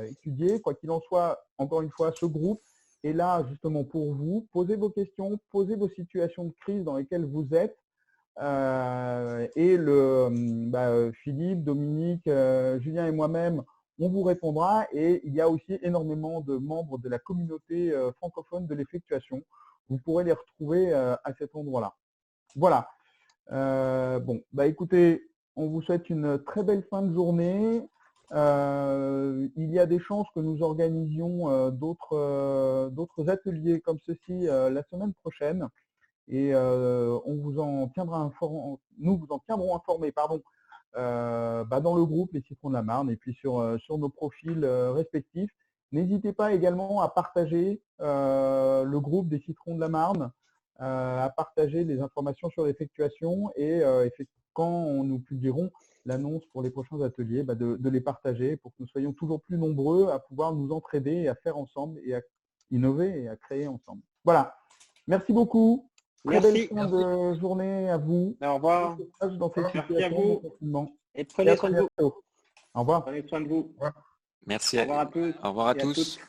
étudier. Quoi qu'il en soit, encore une fois, ce groupe est là justement pour vous. Posez vos questions, posez vos situations de crise dans lesquelles vous êtes. Et Philippe, Dominique, Julien et moi-même, on vous répondra. Et il y a aussi énormément de membres de la communauté francophone de l'effectuation. Vous pourrez les retrouver à cet endroit-là. Voilà. Écoutez, on vous souhaite une très belle fin de journée. Il y a des chances que nous organisions d'autres ateliers comme ceci la semaine prochaine. Et nous vous en tiendrons informés dans le groupe Les Citrons de la Marne et puis sur nos profils respectifs. N'hésitez pas également à partager le groupe des Citrons de la Marne, à partager les informations sur l'effectuation et quand nous publierons l'annonce pour les prochains ateliers, de les partager pour que nous soyons toujours plus nombreux à pouvoir nous entraider et à faire ensemble et à innover et à créer ensemble. Voilà. Merci beaucoup. Très belle fin de journée à vous. Au revoir. Dans cette Merci à vous. Et prenez soin de vous. Au revoir. Prenez soin de vous. Merci. Au revoir à tous. Au revoir à tous.